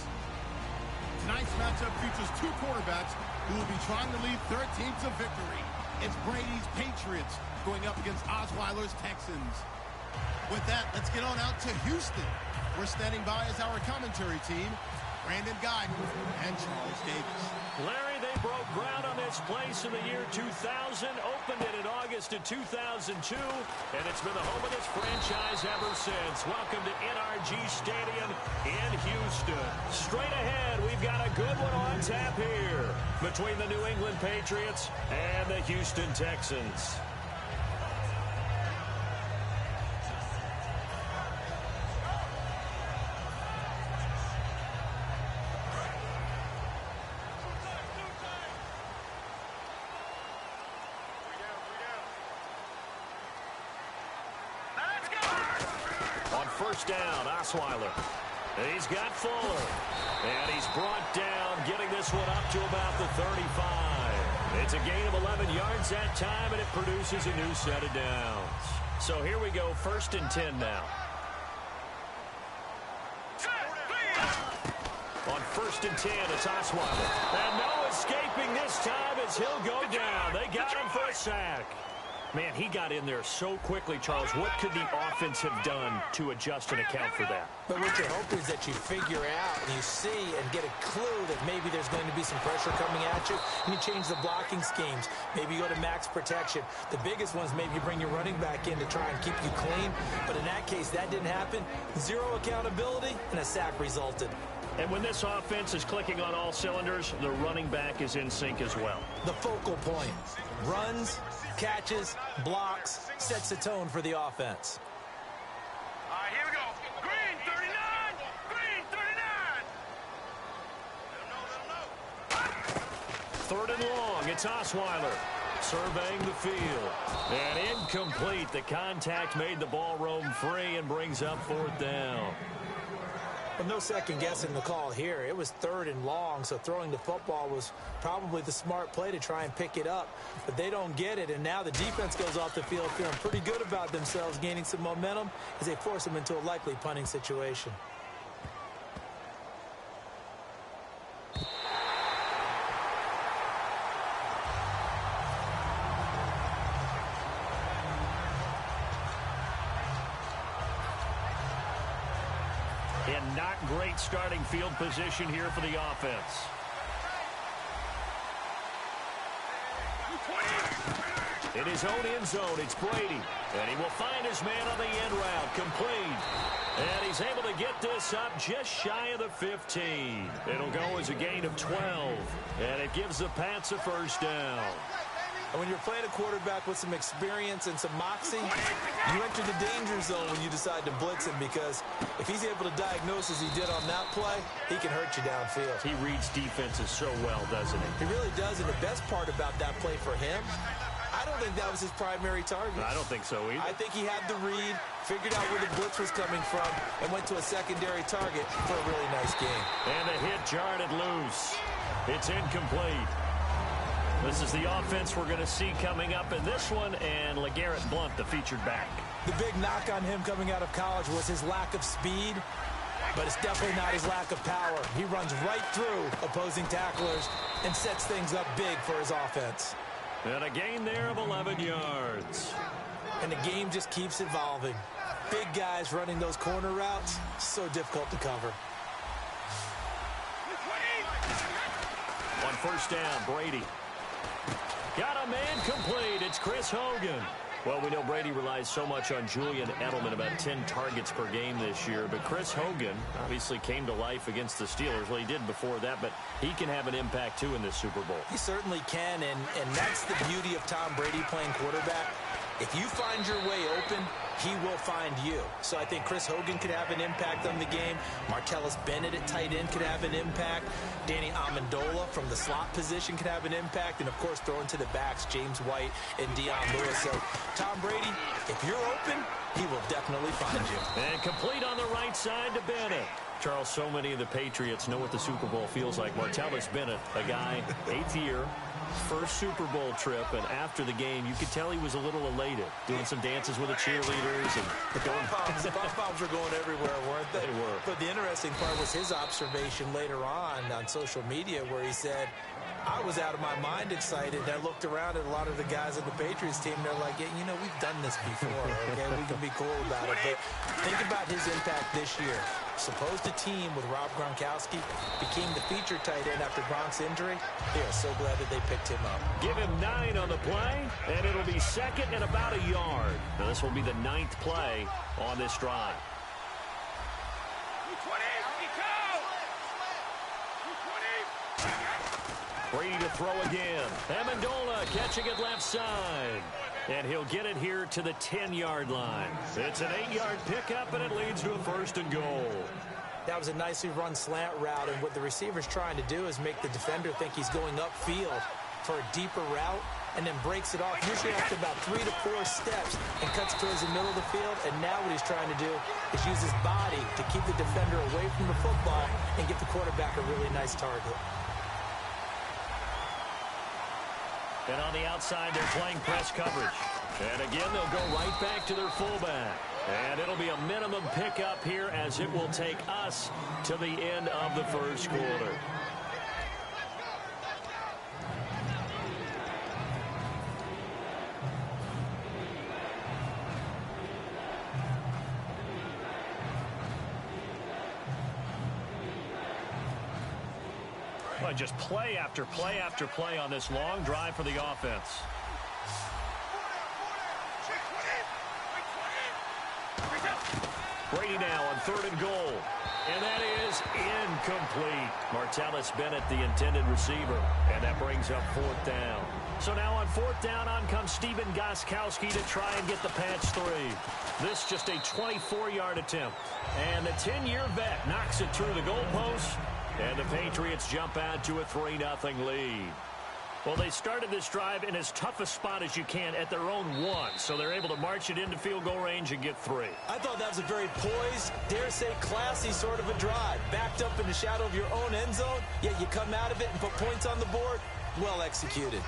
Tonight's matchup features two quarterbacks who will be trying to lead their team to victory. It's Brady's Patriots going up against Osweiler's Texans. With that, let's get on out to Houston. We're standing by as our commentary team, Brandon Gaudin and Charles Davis. Larry, they broke ground on this place in the year 2000, opened it in August of 2002, and it's been the home of this franchise ever since. Welcome to NRG Stadium in Houston. Straight ahead, we've got a good one on tap here between the New England Patriots and the Houston Texans. First down, Osweiler. He's got Fuller. And he's brought down, getting this one up to about the 35. It's a gain of 11 yards that time, and it produces a new set of downs. So here we go, 1st and 10 now. On 1st and 10, it's Osweiler. And no escaping this time as he'll go down. They got him for a sack. Man, he got in there so quickly, Charles. What could the offense have done to adjust and account for that? But what you're hoping is that you figure out and you see and get a clue that maybe there's going to be some pressure coming at you, and you change the blocking schemes. Maybe you go to max protection. The biggest ones, maybe you bring your running back in to try and keep you clean. But in that case, that didn't happen. Zero accountability, and a sack resulted. And when this offense is clicking on all cylinders, the running back is in sync as well. The focal point. Runs, catches, blocks, sets the tone for the offense. All right, here we go. Green 39! Green 39! 3rd and long, it's Osweiler surveying the field. And incomplete. The contact made the ball roam free and brings up 4th down. Well, no second guessing the call here. It was 3rd and long, so throwing the football was probably the smart play to try and pick it up. But they don't get it, and now the defense goes off the field feeling pretty good about themselves, gaining some momentum as they force them into a likely punting situation. And not great starting field position here for the offense. In his own end zone, it's Brady. And he will find his man on the end route, complete. And he's able to get this up just shy of the 15. It'll go as a gain of 12. And it gives the Pats a 1st down. And when you're playing a quarterback with some experience and some moxie, you enter the danger zone when you decide to blitz him, because if he's able to diagnose as he did on that play, he can hurt you downfield. He reads defenses so well, doesn't he? He really does, and the best part about that play for him, I don't think that was his primary target. I don't think so either. I think he had the read, figured out where the blitz was coming from, and went to a secondary target for a really nice game. And the hit jarred it loose. It's incomplete. This is the offense we're going to see coming up in this one, and LeGarrette Blount, the featured back. The big knock on him coming out of college was his lack of speed, but it's definitely not his lack of power. He runs right through opposing tacklers and sets things up big for his offense. And a gain there of 11 yards. And the game just keeps evolving. Big guys running those corner routes, so difficult to cover. On 1st down, Brady. Got a man complete. It's Chris Hogan. Well, we know Brady relies so much on Julian Edelman, about 10 targets per game this year. But Chris Hogan obviously came to life against the Steelers. Well, he did before that, but he can have an impact, too, in this Super Bowl. He certainly can, and that's the beauty of Tom Brady playing quarterback. If you find your way open, he will find you. So I think Chris Hogan could have an impact on the game. Martellus Bennett at tight end could have an impact. Danny Amendola from the slot position could have an impact. And, of course, throwing to the backs, James White and Deion Lewis. So, Tom Brady, if you're open, he will definitely find you. And complete on the right side to Bennett. Charles, so many of the Patriots know what the Super Bowl feels like. Martellus Bennett, a guy, 8th year, first Super Bowl trip, and after the game, you could tell he was a little elated, doing some dances with the cheerleaders. And the pom-poms were going everywhere, weren't they? They were. But the interesting part was his observation later on social media, where he said, I was out of my mind excited. I looked around at a lot of the guys on the Patriots team. They're like, yeah, you know, we've done this before, okay? We can be cool about it. But think about his impact this year. Supposed to team with Rob Gronkowski, became the feature tight end after Gronk's injury. They are so glad that they picked him up. Give him 9 on the play, and it'll be second and about a yard. Now, this will be the 9th play on this drive. Brady to throw again. Amendola catching it left side. And he'll get it here to the 10-yard line. It's an 8-yard pickup, and it leads to a 1st and goal. That was a nicely run slant route, and what the receiver's trying to do is make the defender think he's going upfield for a deeper route, and then breaks it off usually after about 3 to 4 steps and cuts towards the middle of the field. And now what he's trying to do is use his body to keep the defender away from the football and give the quarterback a really nice target. And on the outside, they're playing press coverage. And again, they'll go right back to their fullback. And it'll be a minimum pickup here as it will take us to the end of the first quarter. Well, just play after play after play on this long drive for the offense. Brady now on 3rd and goal. And that is incomplete. Martellus Bennett, the intended receiver. And that brings up 4th down. So now on 4th down, on comes Steven Gostkowski to try and get the patch 3. This just a 24-yard attempt. And the 10-year vet knocks it through the goalpost. And the Patriots jump out to a 3-0 lead. Well, they started this drive in as tough a spot as you can at their own 1, so they're able to march it into field goal range and get 3. I thought that was a very poised, dare say classy sort of a drive. Backed up in the shadow of your own end zone, yet you come out of it and put points on the board. Well executed.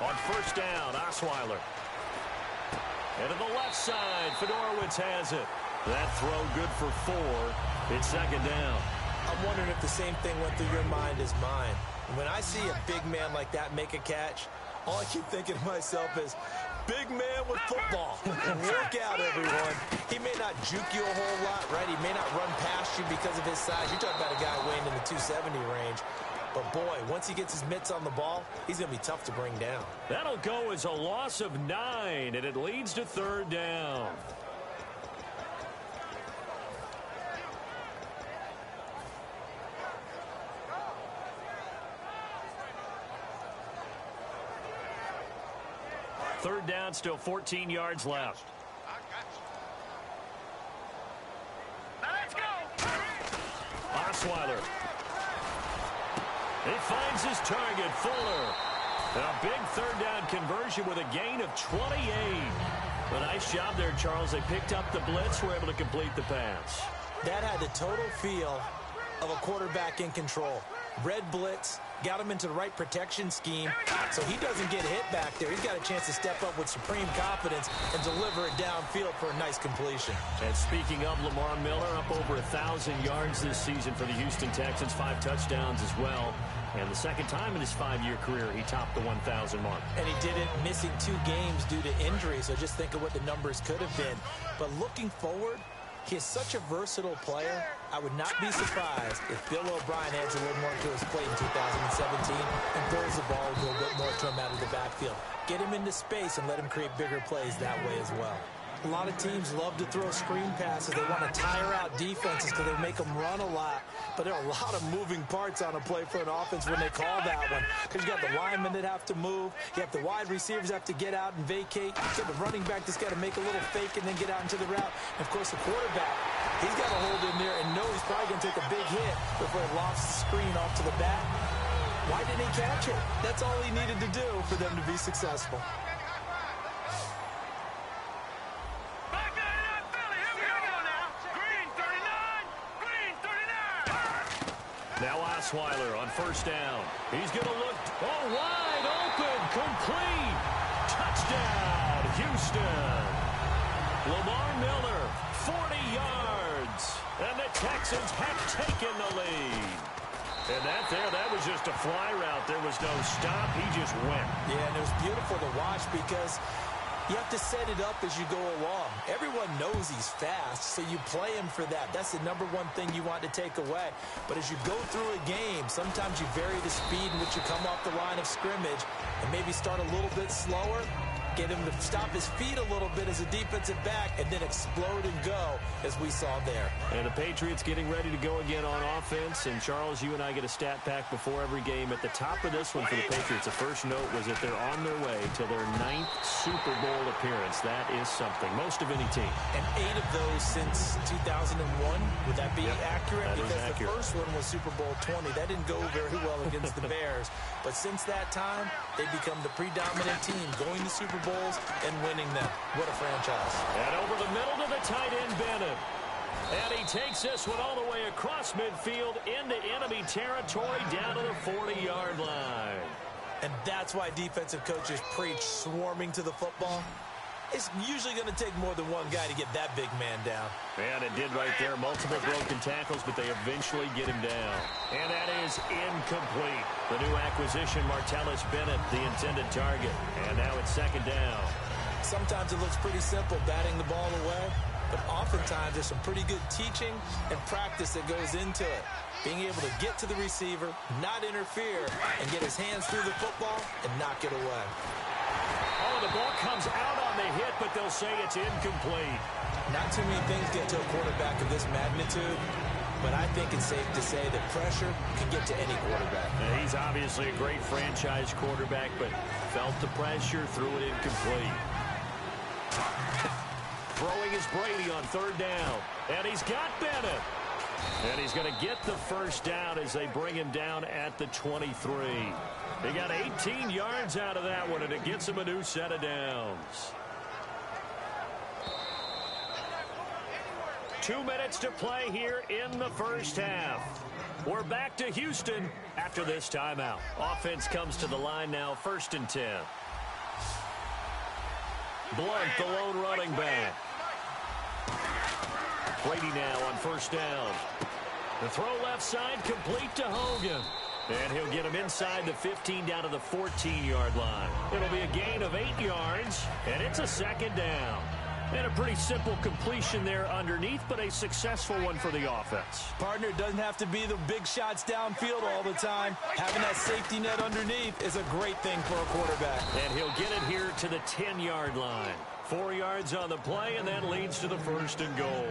On 1st down, Osweiler. And to the left side, Fedorowicz has it. That throw good for 4. It's 2nd down. I'm wondering if the same thing went through your mind as mine. When I see a big man like that make a catch, all I keep thinking to myself is, big man with football. Work out, everyone. He may not juke you a whole lot, right? He may not run past you because of his size. You're talking about a guy weighing in the 270 range. But, boy, once he gets his mitts on the ball, he's going to be tough to bring down. That'll go as a loss of 9, and it leads to 3rd down. Third down, still 14 yards left. Now let's go. Osweiler. He finds his target, Fuller. And a big 3rd down conversion with a gain of 28. A nice job there, Charles. They picked up the blitz, were able to complete the pass. That had the total feel of a quarterback in control. Red blitz, got him into the right protection scheme, so he doesn't get hit back there. He's got a chance to step up with supreme confidence and deliver it downfield for a nice completion. And speaking of Lamar Miller, up over 1,000 yards this season for the Houston Texans, 5 touchdowns as well. And the 2nd time in his 5-year career, he topped the 1,000 mark. And he did it missing 2 games due to injury, so just think of what the numbers could have been. But looking forward, he is such a versatile player. I would not be surprised if Bill O'Brien adds a little more to his plate in 2017 and throws the ball a little bit more to him out of the backfield. Get him into space and let him create bigger plays that way as well. A lot of teams love to throw screen passes. They want to tire out defenses because they make them run a lot. But there are a lot of moving parts on a play for an offense when they call that one. Because you got the linemen that have to move. You have the wide receivers that have to get out and vacate. You got the running back that's got to make a little fake and then get out into the route. And, of course, the quarterback, he's got to hold in there and know he's probably going to take a big hit before he lofts the screen off to the back. Why didn't he catch it? That's all he needed to do for them to be successful. Now Osweiler on 1st down. He's going to look, wide open, complete. Touchdown, Houston. Lamar Miller, 40 yards. And the Texans have taken the lead. And that was just a fly route. There was no stop. He just went. Yeah, and it was beautiful to watch because you have to set it up as you go along. Everyone knows he's fast, so you play him for that. That's the number one thing you want to take away. But as you go through a game, sometimes you vary the speed in which you come off the line of scrimmage and maybe start a little bit slower, get him to stop his feet a little bit as a defensive back, and then explode and go, as we saw there. And the Patriots getting ready to go again on offense. And, Charles, you and I get a stat pack before every game. At the top of this one for the Patriots, the first note was that they're on their way to their 9th Super Bowl appearance. That is something. Most of any team. And 8 of those since 2001. Would that be accurate? That because accurate. The first one was Super Bowl 20. That didn't go very well against the Bears. But since that time, they've become the predominant team, going to Super Bowls and winning them. What a franchise. And over the middle to the tight end, Bennett. And he takes this one all the way across midfield into enemy territory down to the 40-yard line. And that's why defensive coaches preach swarming to the football. It's usually going to take more than one guy to get that big man down. And it did right there. Multiple broken tackles, but they eventually get him down. And that is incomplete. The new acquisition, Martellus Bennett, the intended target. And now it's second down. Sometimes it looks pretty simple, batting the ball away. But oftentimes there's some pretty good teaching and practice that goes into it. Being able to get to the receiver, not interfere, and get his hands through the football and knock it away. Oh, the ball comes out on the hit, but they'll say it's incomplete. Not too many things get to a quarterback of this magnitude, but I think it's safe to say that pressure can get to any quarterback. Now, he's obviously a great franchise quarterback, but felt the pressure, threw it incomplete. Throwing is Brady on third down, and he's got Bennett. And he's going to get the first down as they bring him down at the 23. He got 18 yards out of that one, and it gets him a new set of downs. 2 minutes to play here in the first half. We're back to Houston after this timeout. Offense comes to the line now, 1st and 10. Blunt, the lone running back. Brady now on 1st down. The throw left side, complete to Hogan. And he'll get him inside the 15 down to the 14-yard line. It'll be a gain of 8 yards, and it's a second down. And a pretty simple completion there underneath, but a successful one for the offense. Partner, doesn't have to be the big shots downfield all the time. Having that safety net underneath is a great thing for a quarterback. And he'll get it here to the 10-yard line. 4 yards on the play, and that leads to the 1st and goal.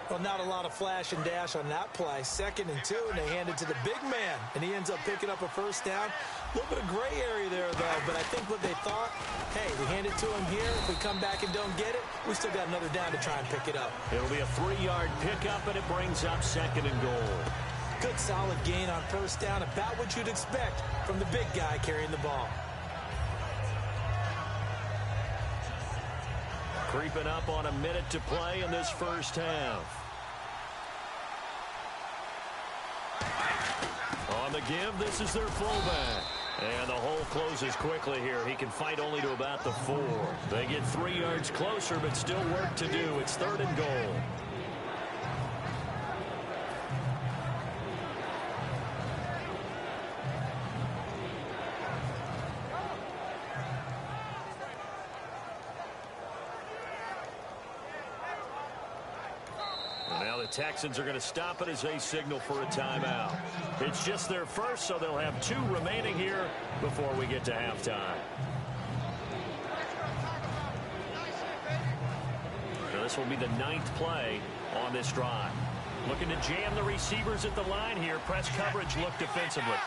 Well, not a lot of flash and dash on that play. 2nd and 2, and they hand it to the big man, and he ends up picking up a first down. A little bit of gray area there, though, but I think what they thought, hey, we hand it to him here. If we come back and don't get it, we still got another down to try and pick it up. It'll be a 3-yard pickup, and it brings up 2nd and goal. Good, solid gain on first down, about what you'd expect from the big guy carrying the ball. Creeping up on a minute to play in this first half. On the give, this is their fullback. And the hole closes quickly here. He can fight only to about the 4. They get 3 yards closer, but still work to do. It's 3rd and goal. Texans are going to stop it as they signal for a timeout. It's just their first, so they'll have 2 remaining here before we get to halftime. Now this will be the 9th play on this drive. Looking to jam the receivers at the line here. Press coverage look defensively.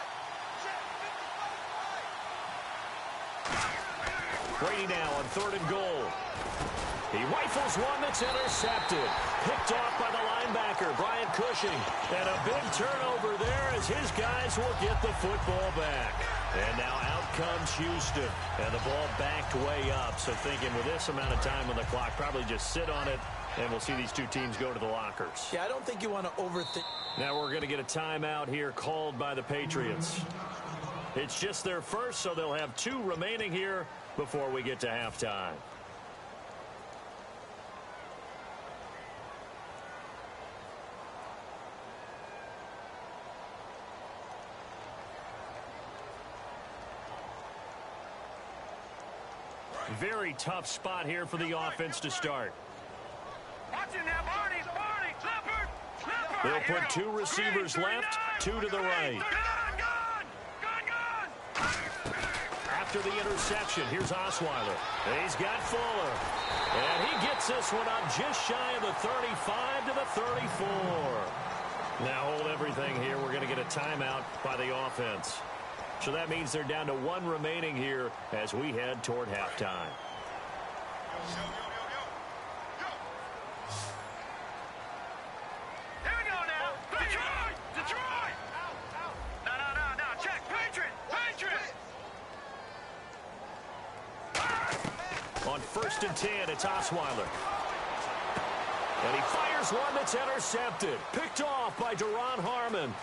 Brady now on 3rd and goal. He rifles one that's intercepted. Picked off by the linebacker, Brian Cushing. And a big turnover there as his guys will get the football back. And now out comes Houston. And the ball backed way up. So thinking with this amount of time on the clock, probably just sit on it, and we'll see these 2 teams go to the lockers. Yeah, I don't think you want to overthink. Now we're going to get a timeout here called by the Patriots. It's just their first, so they'll have 2 remaining here before we get to halftime. Very tough spot here for the offense to start. Watch him now, Barney, Leopard. They'll put 2 receivers left, 2 to the right. Gun. After the interception, here's Osweiler. He's got Fuller. And he gets this one up just shy of the 35 to the 34. Now hold everything here. We're going to get a timeout by the offense. So that means they're down to 1 remaining here as we head toward halftime. Here we go now. Detroit. No. Check. Patriot. On 1st and 10, it's Osweiler. And he fires one that's intercepted. Picked off by Duron Harmon.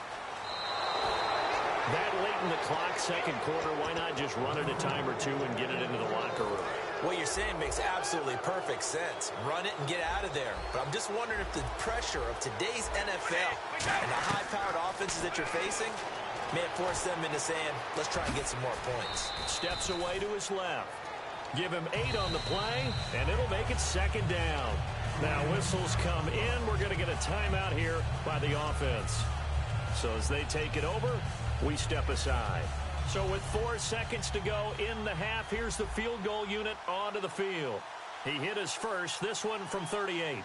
That late in the clock, second quarter, why not just run it a time or 2 and get it into the locker room? What you're saying makes absolutely perfect sense. Run it and get out of there. But I'm just wondering if the pressure of today's NFL and the high-powered offenses that you're facing may have forced them into saying, let's try and get some more points. Steps away to his left. Give him 8 on the play, and it'll make it 2nd down. Now whistles come in. We're going to get a timeout here by the offense. So as they take it over, we step aside. So with 4 seconds to go in the half, here's the field goal unit onto the field. He hit his first, this one from 38.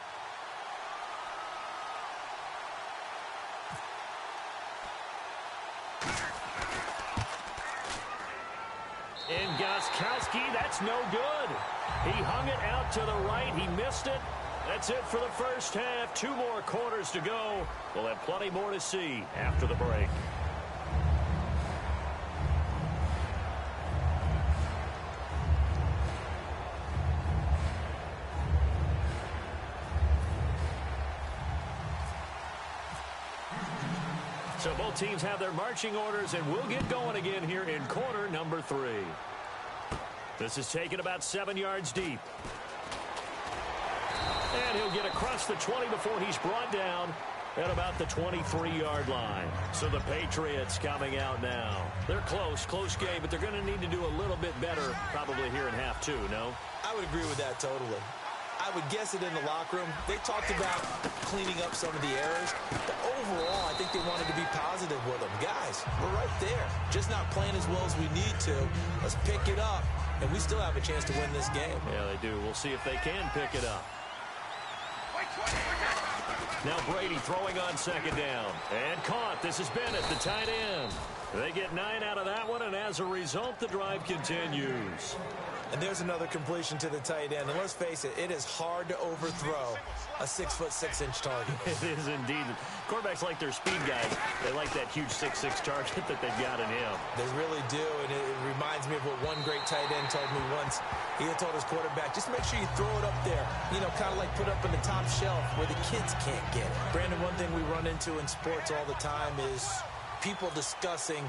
And Gostkowski, that's no good. He hung it out to the right. He missed it. That's it for the first half. 2 more quarters to go. We'll have plenty more to see after the break. So both teams have their marching orders, and we'll get going again here in quarter number 3. This is taken about 7 yards deep. And he'll get across the 20 before he's brought down at about the 23-yard line. So the Patriots coming out now. They're close game, but they're going to need to do a little bit better probably here in half 2, no? I would agree with that totally. I would guess it in the locker room. They talked about cleaning up some of the errors, but overall, I think they wanted to be positive with them. Guys, we're right there. Just not playing as well as we need to. Let's pick it up, and we still have a chance to win this game. Yeah, they do. We'll see if they can pick it up. Now Brady throwing on 2nd down. And caught. This is Bennett, the tight end. They get 9 out of that one, and as a result, the drive continues. And there's another completion to the tight end. And let's face it, it is hard to overthrow a 6'6" target. It is indeed. Quarterbacks like their speed guys. They like that huge 6'6" target that they've got in him. They really do, and it reminds me of what one great tight end told me once. He had told his quarterback, just make sure you throw it up there, you know, kind of like put it up in the top shelf where the kids can't get it. Brandon, one thing we run into in sports all the time is people discussing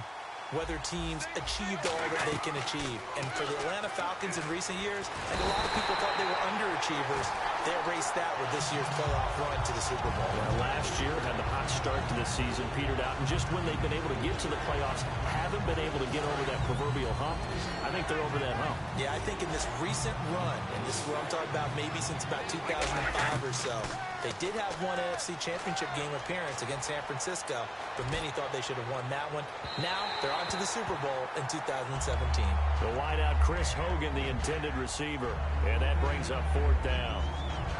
whether teams achieved all that they can achieve. And for the Atlanta Falcons in recent years, and a lot of people thought they were underachievers, they erased that with this year's playoff run to the Super Bowl. Yeah, last year had the hot start to the season, petered out, and just when they've been able to get to the playoffs, haven't been able to get over that proverbial hump. I think they're over that hump. Yeah, I think in this recent run, and this is what I'm talking about maybe since about 2005 or so, they did have one NFC Championship game appearance against San Francisco, but many thought they should have won that one. Now, they're on to the Super Bowl in 2017. The wideout, Chris Hogan, the intended receiver, and that brings up 4th down.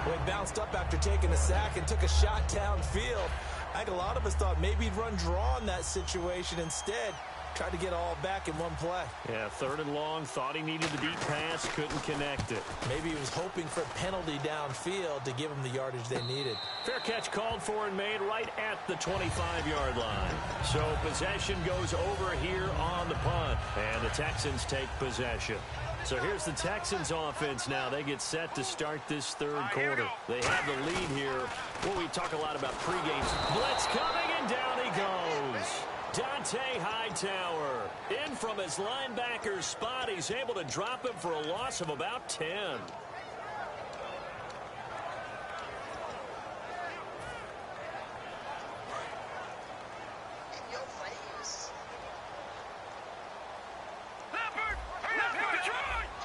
Well, he bounced up after taking a sack and took a shot downfield. I think a lot of us thought maybe he'd run draw in that situation. Instead, tried to get all back in one play. Yeah, 3rd and long, thought he needed the deep pass, couldn't connect it. Maybe he was hoping for a penalty downfield to give him the yardage they needed. Fair catch called for and made right at the 25-yard line. So possession goes over here on the punt, and the Texans take possession. So here's the Texans offense now. They get set to start this 3rd quarter. They have the lead here. Well, we talk a lot about pregame. Blitz coming, and down he goes. Dante Hightower in from his linebacker spot. He's able to drop him for a loss of about 10.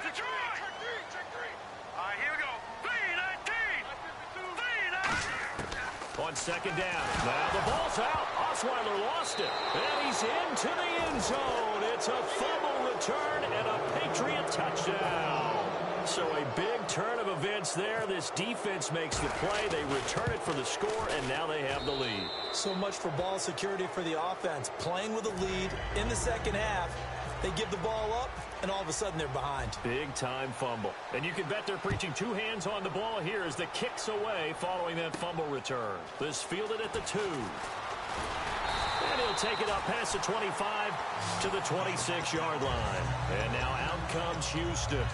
Detroit! All right, here we go. 3-19. On second down. Now the ball's out. Osweiler lost it. And he's into the end zone. It's a fumble return and a Patriot touchdown. So a big turn of events there. This defense makes the play. They return it for the score, and now they have the lead. So much for ball security for the offense. Playing with a lead in the second half. They give the ball up, and all of a sudden they're behind. Big-time fumble. And you can bet they're preaching two hands on the ball here as the kick's away following that fumble return. This fielded at the 2. And he'll take it up past the 25 to the 26-yard line. And now out comes Houston.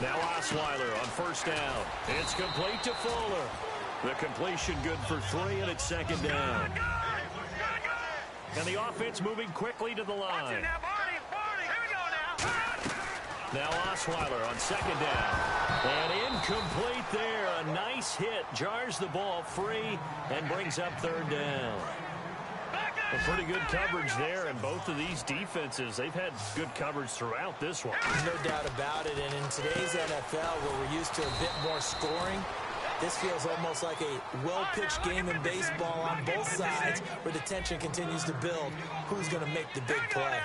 Now Osweiler on first down. It's complete to Fuller. The completion good for 3, and it's second down. And the offense moving quickly to the line. Now Osweiler on second down. And incomplete there. A nice hit. Jars the ball free and brings up third down. A pretty good coverage there, and both of these defenses, they've had good coverage throughout this one. No doubt about it, and in today's NFL, where we're used to a bit more scoring, this feels almost like a well-pitched game in baseball on both sides, where the tension continues to build. Who's going to make the big play?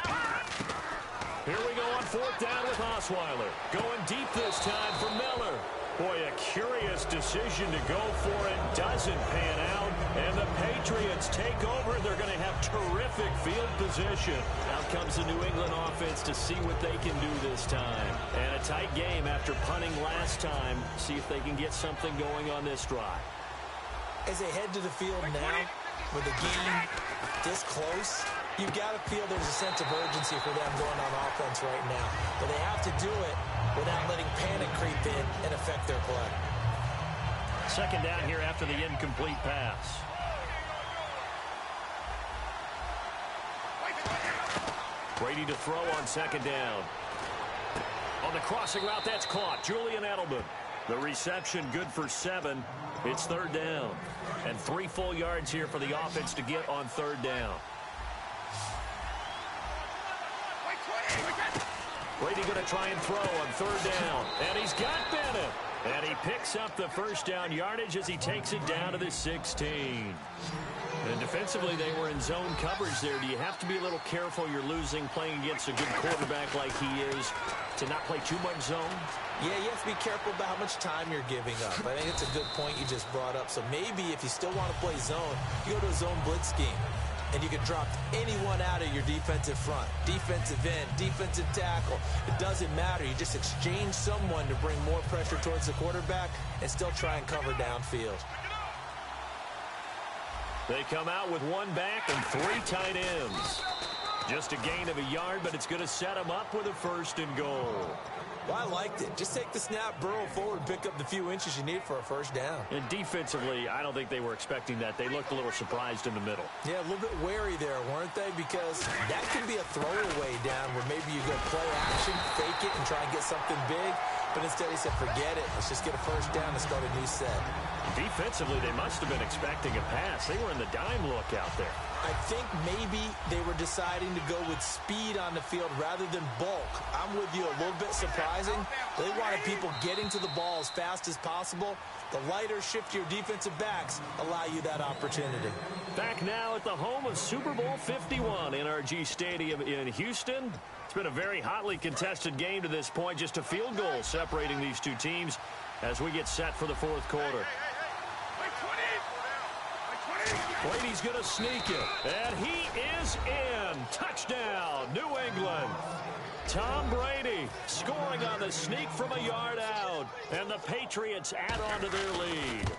Here we go on fourth down with Osweiler. Going deep this time for Miller. Boy, a curious decision to go for it. Doesn't pan out. And the Patriots take over. They're going to have terrific field position. Out comes the New England offense to see what they can do this time. And a tight game after punting last time. See if they can get something going on this drive. As they head to the field now, with the game this close, you've got to feel there's a sense of urgency for them going on offense right now. But they have to do it without letting panic creep in and affect their play. Second down here after the incomplete pass. Brady to throw on second down. On the crossing route, that's caught. Julian Edelman. The reception good for 7. It's third down. And 3 full yards here for the offense to get on third down. Brady going to try and throw on third down. And he's got Bennett. And he picks up the first down yardage as he takes it down to the 16. And defensively, they were in zone coverage there. Do you have to be a little careful? You're losing playing against a good quarterback like he is to not play too much zone? Yeah, you have to be careful about how much time you're giving up. I think it's a good point you just brought up. So maybe if you still want to play zone, you go to a zone blitz scheme. And you can drop anyone out of your defensive front. Defensive end, defensive tackle. It doesn't matter. You just exchange someone to bring more pressure towards the quarterback and still try and cover downfield. They come out with 1 back and 3 tight ends. Just a gain of a yard, but it's going to set them up with a 1st and goal. Well, I liked it. Just take the snap, burrow forward, pick up the few inches you need for a 1st down. And defensively, I don't think they were expecting that. They looked a little surprised in the middle. Yeah, a little bit wary there, weren't they? Because that can be a throwaway down where maybe you go play action, fake it, and try and get something big. But instead he said, forget it. Let's just get a 1st down and start a new set. Defensively, they must have been expecting a pass. They were in the dime look out there. I think maybe they were deciding to go with speed on the field rather than bulk. I'm with you, a little bit surprising. They wanted people getting to the ball as fast as possible. The lighter, shiftier defensive backs allow you that opportunity. Back now at the home of Super Bowl 51, NRG Stadium in Houston. It's been a very hotly contested game to this point. Just a field goal separating these two teams as we get set for the 4th quarter. Brady's going to sneak it, and he is in. Touchdown, New England. Tom Brady scoring on the sneak from a yard out, and the Patriots add on to their lead.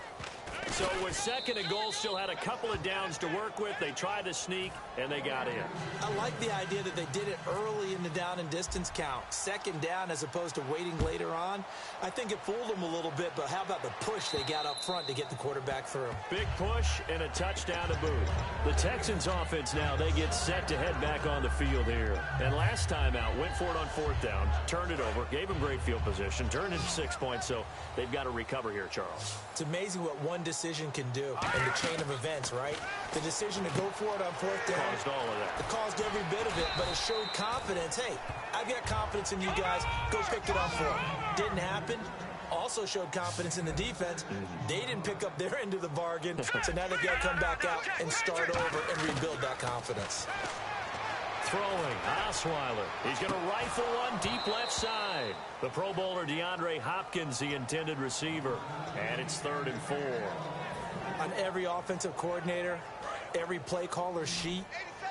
So with second and goal, still had a couple of downs to work with. They tried to sneak, and they got in. I like the idea that they did it early in the down and distance count. Second down as opposed to waiting later on. I think it fooled them a little bit, but how about the push they got up front to get the quarterback through? Big push and a touchdown to boot. The Texans offense now, they get set to head back on the field here. And last time out, went for it on fourth down, turned it over, gave them great field position, turned it 6 points, so they've got to recover here, Charles. It's amazing what one decision can do in the chain of events, right? The decision to go for it on fourth down caused all of that. It caused every bit of it, but it showed confidence. Hey, I've got confidence in you guys. Go pick it up for them. Didn't happen. Also showed confidence in the defense. They didn't pick up their end of the bargain, so now they've got to come back out and start over and rebuild that confidence. Throwing, Osweiler. He's going to rifle one deep left side. The Pro Bowler DeAndre Hopkins, the intended receiver. And it's 3rd and 4. On every offensive coordinator, every play caller sheet,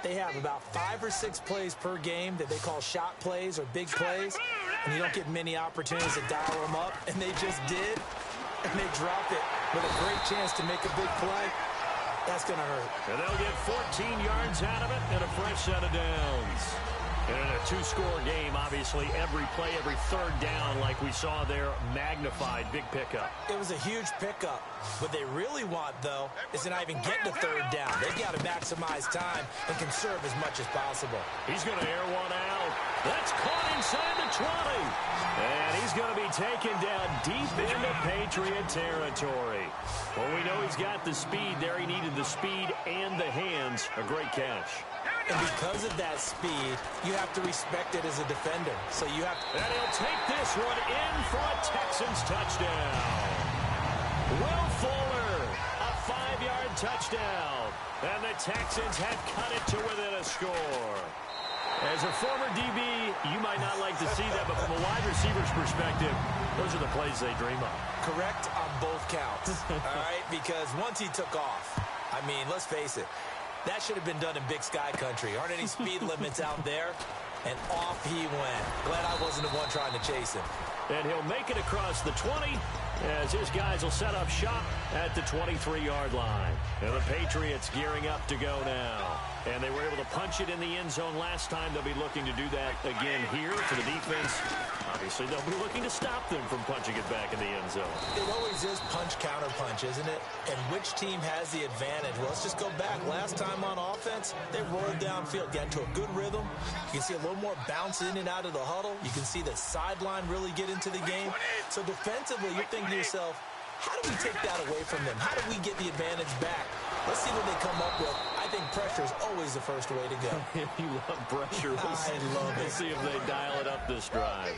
they have about 5 or 6 plays per game that they call shot plays or big plays, and you don't get many opportunities to dial them up, and they just did, and they drop it with a great chance to make a big play. That's going to hurt. And they'll get 14 yards out of it and a fresh set of downs. And in a 2-score game, obviously, every play, every third down, like we saw there, magnified, big pickup. It was a huge pickup. What they really want, though, is to not even get to third down. They've got to maximize time and conserve as much as possible. He's going to air one out. That's caught inside the 20. And he's going to be taken down deep into Patriot territory. Well, we know he's got the speed there. He needed the speed and the hands. A great catch. And because of that speed, you have to respect it as a defender. So you have to... And he'll take this one in for a Texans touchdown. Will Fuller, a 5-yard touchdown. And the Texans have cut it to within a score. As a former DB, you might not like to see that, but from a wide receiver's perspective, those are the plays they dream of. Correct on both counts, all right? Because once he took off, I mean, let's face it, that should have been done in Big Sky country. Aren't any speed limits out there? And off he went. Glad I wasn't the one trying to chase him. And he'll make it across the 20 as his guys will set up shop at the 23-yard line. And the Patriots gearing up to go now. And they were able to punch it in the end zone last time. They'll be looking to do that again here for the defense. Obviously, they'll be looking to stop them from punching it back in the end zone. It always is punch-counter-punch, isn't it? And which team has the advantage? Well, let's just go back. Last time on offense, they rolled downfield, got into a good rhythm. You can see a little more bounce in and out of the huddle. You can see the sideline really get into the game. So defensively, you're thinking to yourself, how do we take that away from them? How do we get the advantage back? Let's see what they come up with. I think pressure is always the first way to go. You love pressure. I love it. We'll see if they dial it up this drive.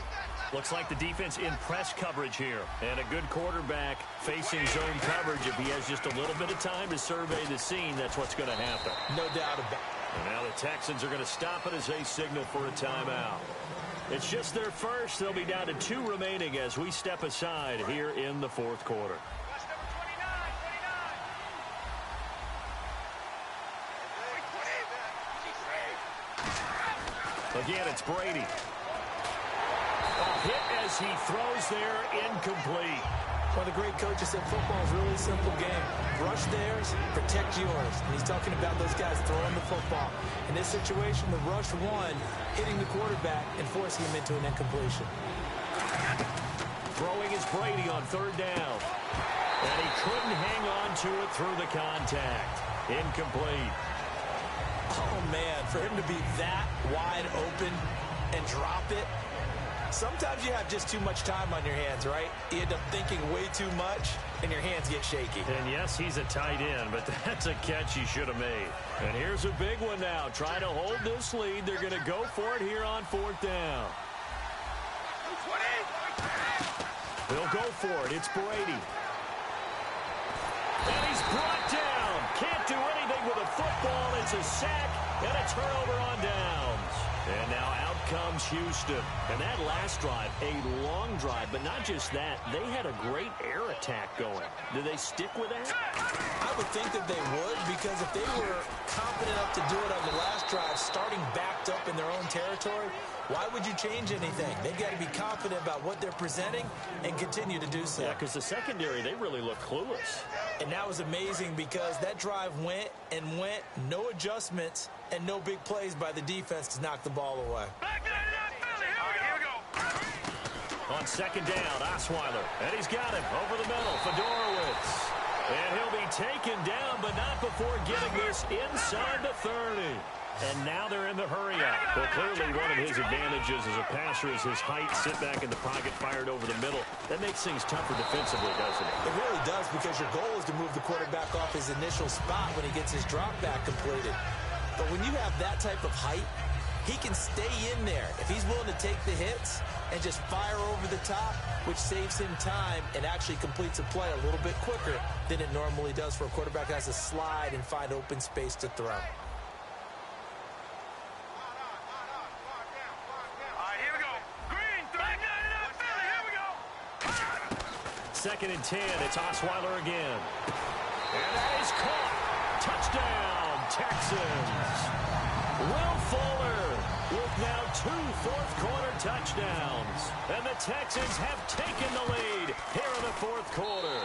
Looks like the defense in press coverage here. And a good quarterback facing zone coverage. If he has just a little bit of time to survey the scene, that's what's going to happen. No doubt about it. And now the Texans are going to stop it as they signal for a timeout. It's just their first. They'll be down to 2 remaining as we step aside here in the fourth quarter. Again, it's Brady. A hit as he throws there, incomplete. One of the great coaches said football is a really simple game. Rush theirs, protect yours. And he's talking about those guys throwing the football. In this situation, the rush one, hitting the quarterback and forcing him into an incompletion. Throwing is Brady on 3rd down. And he couldn't hang on to it through the contact. Incomplete. Oh, man, for him to be that wide open and drop it. Sometimes you have just too much time on your hands, right? You end up thinking way too much, and your hands get shaky. And yes, he's a tight end, but that's a catch he should have made. And here's a big one now. Trying to hold this lead. They're going to go for it here on 4th down. They'll go for it. It's Brady. And he's brought down. Can't do anything with a football. It's a sack and a turnover on downs. And now out comes Houston. And that last drive, a long drive, but not just that. They had a great air attack going. Do they stick with that? I would think that they would, because if they were confident enough to do it on the last drive, starting backed up in their own territory, Why would you change anything? They've got to be confident about what they're presenting and continue to do so. Yeah, because the secondary, they really look clueless. And that was amazing because that drive went and went, no adjustments, and no big plays by the defense to knock the ball away. Here we go. On second down, Osweiler. And he's got him over the middle, Fedorowicz. And he'll be taken down, but not before getting this inside the 30. And now they're in the hurry-up. Well, clearly one of his advantages as a passer is his height, sit back in the pocket, fired over the middle. That makes things tougher defensively, doesn't it? It really does, because your goal is to move the quarterback off his initial spot when he gets his drop back completed. But when you have that type of height, he can stay in there if he's willing to take the hits and just fire over the top, which saves him time and actually completes a play a little bit quicker than it normally does for a quarterback that has to slide and find open space to throw. Second and 10, it's Osweiler again. And that is caught. Touchdown, Texans. Will Fuller with now 2 fourth-quarter touchdowns. And the Texans have taken the lead here in the fourth quarter.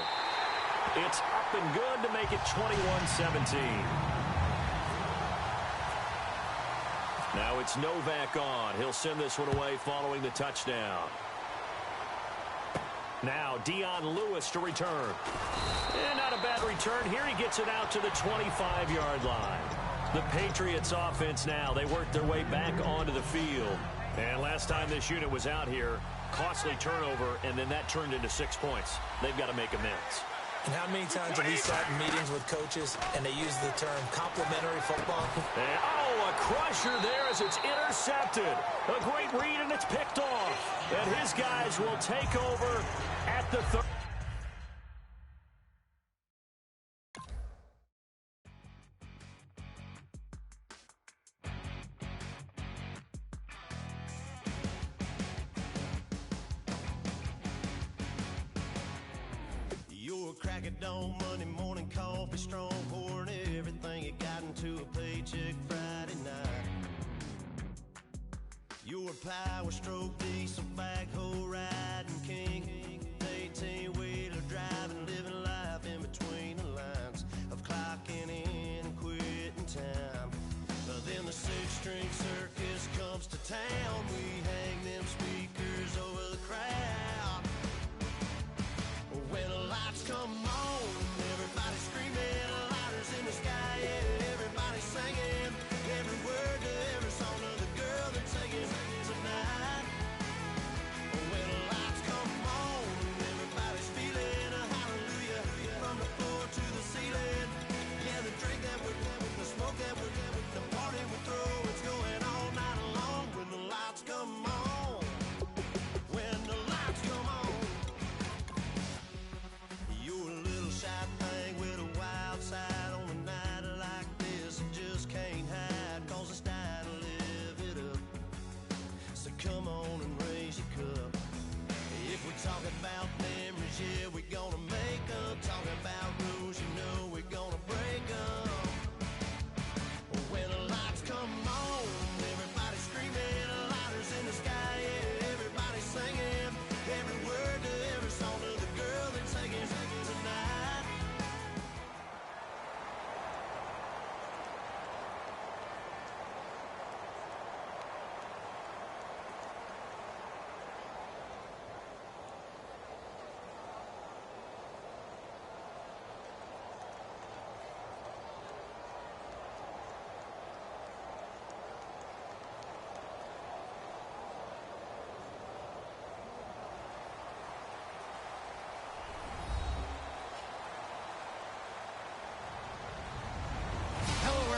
It's up and good to make it 21-17. Now it's Novak on. He'll send this one away following the touchdown. Now Dion Lewis to return. And not a bad return. Here he gets it out to the 25-yard line. The Patriots offense now, they work their way back onto the field. And last time this unit was out here, costly turnover, and then that turned into 6 points. They've got to make amends. And how many times have we sat in meetings with coaches and they use the term complementary football? And, oh, a crusher there as it's intercepted. A great read, and it's picked off. And his guys will take over at the 30. Crack of dawn, Monday morning coffee, strong pouring everything you got into a paycheck Friday night. Your power stroke, diesel backhoe riding king, 18-wheeler driving, living life in between the lines of clocking in and quitting time. But then the 6-string circus comes to town. We hang them speakers over the crowd. When the lights come on, everybody's screaming, lighters in the sky, yeah, everybody's singing every word to every song of the girl that's singing tonight. When the lights come on, everybody's feeling a hallelujah from the floor to the ceiling. Yeah, the drink that we're having, the smoke that we're having, the party we throw, it's going all night long. When the lights come on, when the lights come on. Shot thing with a wild side on a night like this, and just can't hide, cause it's time to live it up. So come on and raise your cup. If we're talking about memories, yeah, we're gonna make them. Talking about rules, you know we're gonna break them. When the lights come on, everybody's screaming, lighters in the sky, yeah, everybody's singing every word to every song of the girl that's singing tonight.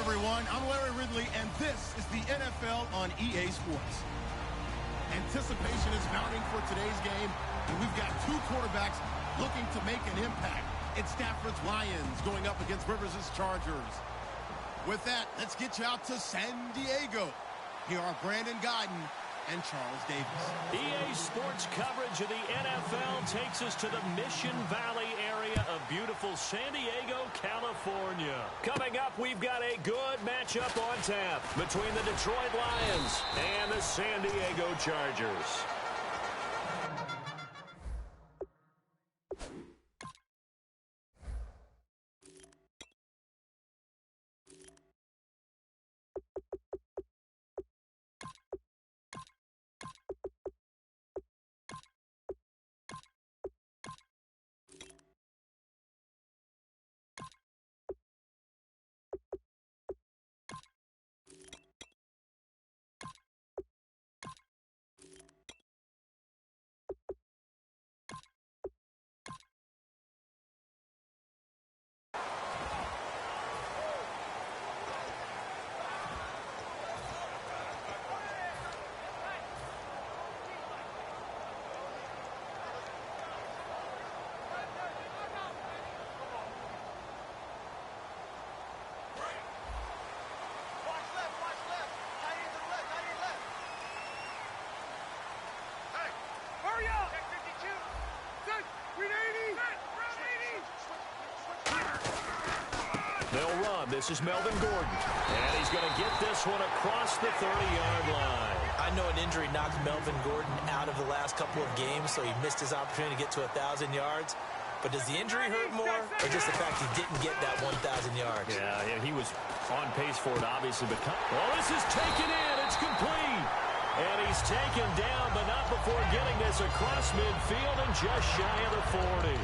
Everyone, I'm Larry Ridley, and this is the NFL on EA Sports. Anticipation is mounting for today's game, and we've got 2 quarterbacks looking to make an impact. It's Stafford's Lions going up against Rivers' Chargers. With that, let's get you out to San Diego. Here are Brandon Godden and Charles Davis. EA Sports coverage of the NFL takes us to the Mission Valley area of beautiful San Diego, California. Coming up, we've got a good matchup on tap between the Detroit Lions and the San Diego Chargers. They'll run. This is Melvin Gordon. And he's going to get this one across the 30-yard line. I know an injury knocked Melvin Gordon out of the last couple of games, so he missed his opportunity to get to 1,000 yards. But does the injury hurt more, or just the fact he didn't get that 1,000 yards? Yeah, he was on pace for it, obviously. But this is taken in. It's complete. And he's taken down, but not before getting this across midfield and just shy of the 40.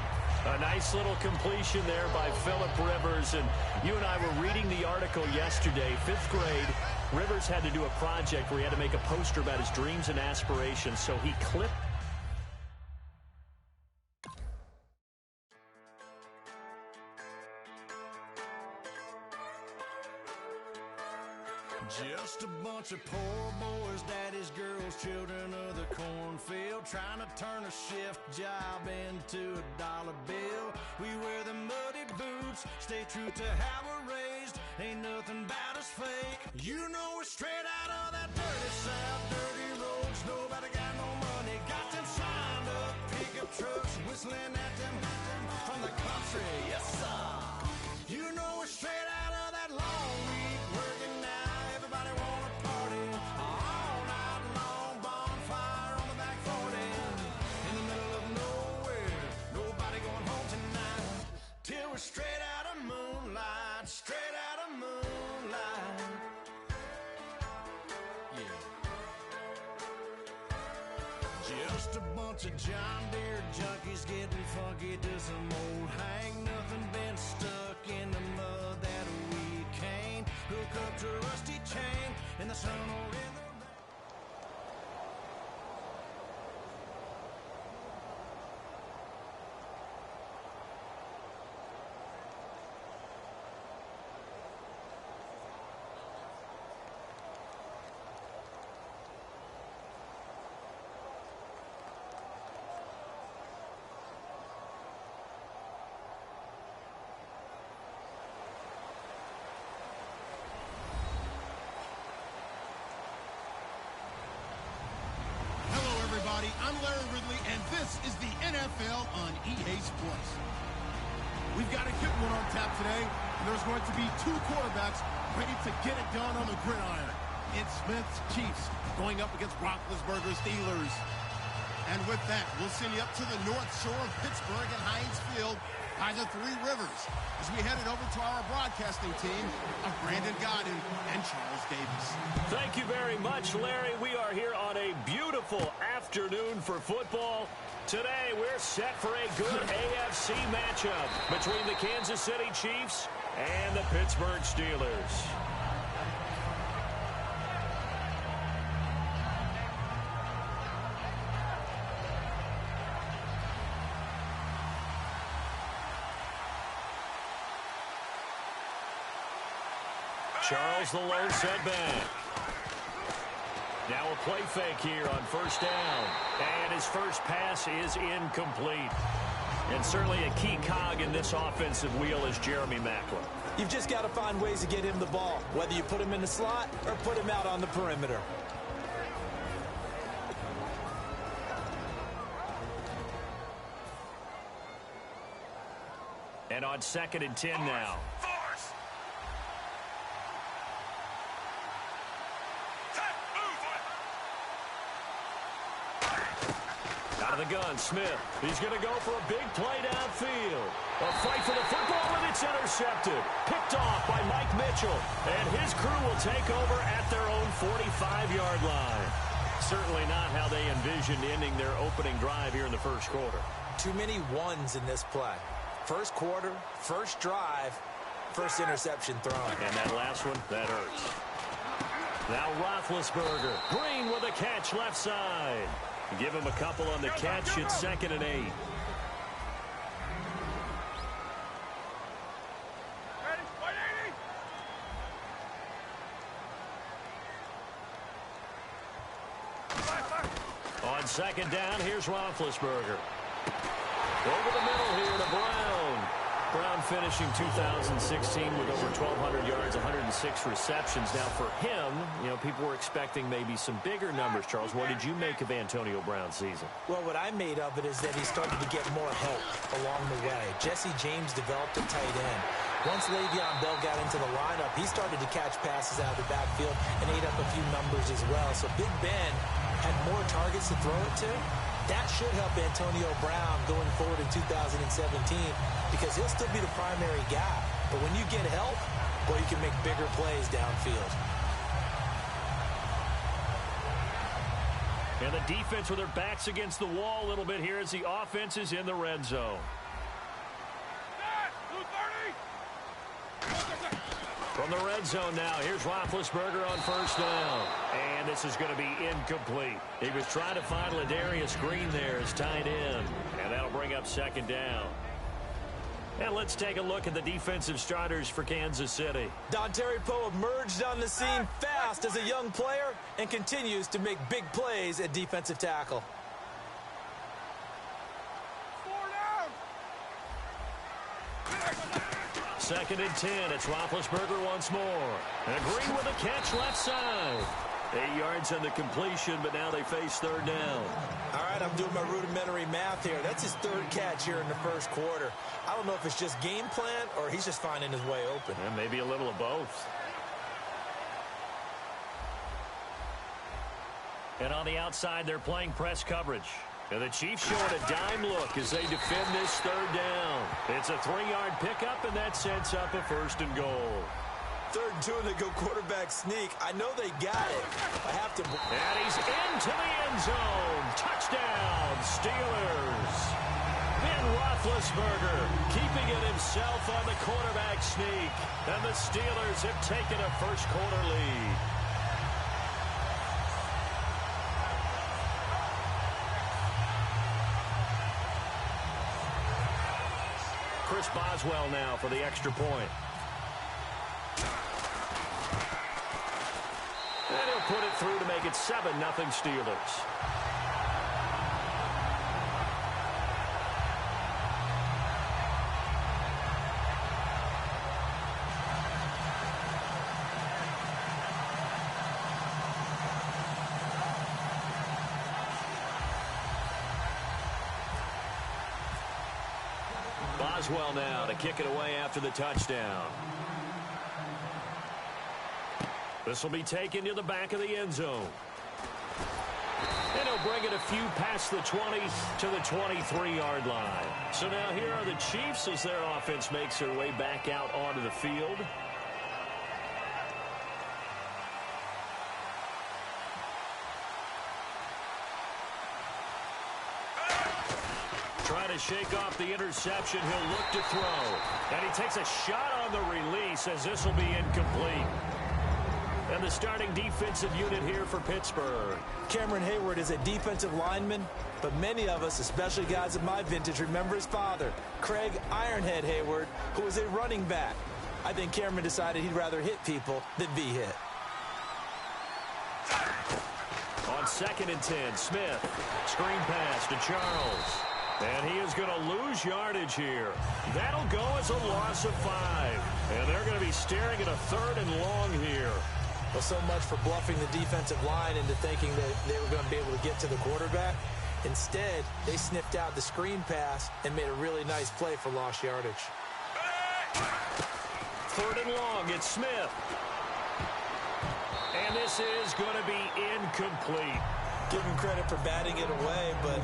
A nice little completion there by Phillip Rivers. And you and I were reading the article yesterday, 5th grade. Rivers had to do a project where he had to make a poster about his dreams and aspirations. So he clipped. Just a bunch of poor boys, daddy's girls, children of the cornfield, trying to turn a shift job into a dollar bill. We wear the muddy boots, stay true to how we're raised, ain't nothing about us fake. You know we're straight out of that dirty south, dirty roads, nobody got no money, got them signed up pickup trucks, whistling at them from the country, yes sir. You know we're straight out of that long week, working now. Everybody wanna party all night long, bonfire on the back 40, in the middle of nowhere, nobody going home tonight, till we're straight out of moonlight, straight out of moonlight, yeah. Just a bunch of John Deere junkies getting funky to some old hang, nothing been stuck in the mud that we can't hook up to a rusty chain in the sun or in the rain. I'm Larry Ridley, and this is the NFL on EA Sports. We've got a good one on tap today, and there's going to be two quarterbacks ready to get it done on the gridiron. It's Smith's Chiefs going up against Roethlisberger's Steelers. And with that, we'll send you up to the North Shore of Pittsburgh and Heinz Field by the Three Rivers as we head it over to our broadcasting team of Brandon Godden and Charles Davis. Thank you very much, Larry. We are here on a beautiful afternoon for football. Today, we're set for a good AFC matchup between the Kansas City Chiefs and the Pittsburgh Steelers. Charles the low setback. Now a play fake here on first down. And his first pass is incomplete. And certainly a key cog in this offensive wheel is Jeremy Maclin. You've just got to find ways to get him the ball, whether you put him in the slot or put him out on the perimeter. And on 2nd and 10 now. Force! Out of the gun, Smith. He's going to go for a big play downfield. A fight for the football, and it's intercepted. Picked off by Mike Mitchell. And his crew will take over at their own 45-yard line. Certainly not how they envisioned ending their opening drive here in the first quarter. Too many ones in this play. First quarter, first drive, first interception thrown. And that last one, that hurts. Now Roethlisberger. Green with a catch left side. Give him a couple on the catch. It's 2nd and 8. Ready? 180! On 2nd down, here's Roethlisberger. Over the middle here to Brown. Brown finishing 2016 with over 1,200 yards, 106 receptions. Now for him, you know, people were expecting maybe some bigger numbers, Charles. What did you make of Antonio Brown's season? Well, what I made of it is that he started to get more help along the way. Jesse James developed a tight end. Once Le'Veon Bell got into the lineup, he started to catch passes out of the backfield and ate up a few numbers as well. So Big Ben had more targets to throw it to. That should help Antonio Brown going forward in 2017 because he'll still be the primary guy. But when you get help, boy, you can make bigger plays downfield. And the defense with their backs against the wall a little bit here as the offense is in the red zone. From the red zone now, here's Roethlisberger on 1st down. And this is going to be incomplete. He was trying to find Ladarius Green there as tight end. And that'll bring up 2nd down. And let's take a look at the defensive starters for Kansas City. Dontari Poe emerged on the scene fast as a young player and continues to make big plays at defensive tackle. 2nd and 10. It's Roethlisberger once more. And Green with a catch left side. 8 yards on the completion, but now they face 3rd down. All right, I'm doing my rudimentary math here. That's his 3rd catch here in the first quarter. I don't know if it's just game plan or he's just finding his way open. And maybe a little of both. And on the outside, they're playing press coverage. And the Chiefs showing a dime look as they defend this 3rd down. It's a 3-yard pickup, and that sets up a 1st and goal. 3rd and 2, and they go quarterback sneak. I know they got it. I have to. And he's into the end zone. Touchdown, Steelers. Ben Roethlisberger keeping it himself on the quarterback sneak. And the Steelers have taken a first quarter lead. Chris Boswell now for the extra point. And he'll put it through to make it 7-0 Steelers. Boswell now to kick it away after the touchdown. This will be taken to the back of the end zone. And he'll bring it a few past the 20 to the 23-yard line. So now here are the Chiefs as their offense makes their way back out onto the field. Trying to shake off the interception. He'll look to throw. And he takes a shot on the release as this will be incomplete. And the starting defensive unit here for Pittsburgh. Cameron Hayward is a defensive lineman, but many of us, especially guys of my vintage, remember his father, Craig Ironhead Hayward, who was a running back. I think Cameron decided he'd rather hit people than be hit. On 2nd and 10, Smith. Screen pass to Charles. And he is going to lose yardage here. That'll go as a loss of 5. And they're going to be staring at a 3rd and long here. Well, so much for bluffing the defensive line into thinking that they were going to be able to get to the quarterback. Instead, they sniffed out the screen pass and made a really nice play for lost yardage. Third and long, it's Smith. And this is going to be incomplete. Give him credit for batting it away, but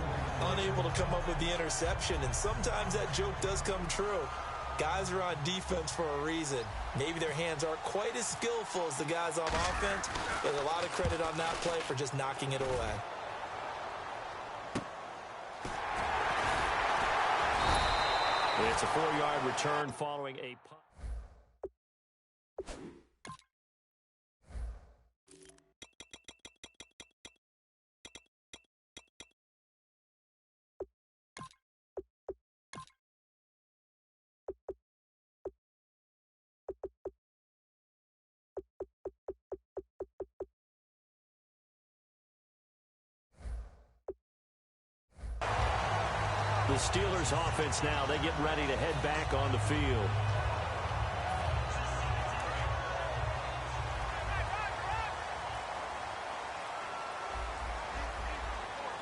unable to come up with the interception. And sometimes that joke does come true. Guys are on defense for a reason. Maybe their hands aren't quite as skillful as the guys on offense, but a lot of credit on that play for just knocking it away. It's a 4-yard return following a punt. The Steelers offense now, they get ready to head back on the field.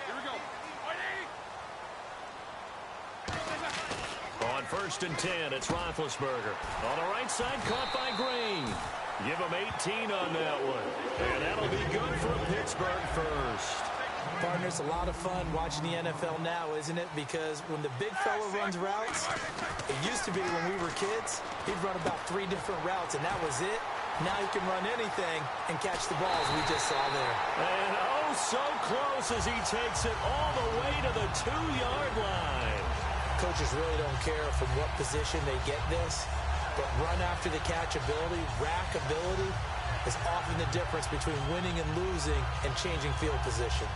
Here we go. On 1st and 10, it's Roethlisberger. On the right side, caught by Green. Give him 18 on that one. And that'll be good for Pittsburgh first. Partner, it's a lot of fun watching the NFL now, isn't it? Because when the big fella runs routes, it used to be when we were kids, he'd run about 3 different routes, and that was it. Now he can run anything and catch the balls we just saw there. And oh, so close as he takes it all the way to the 2-yard line. Coaches really don't care from what position they get this, but run after the catch ability, rack ability, is often the difference between winning and losing and changing field position.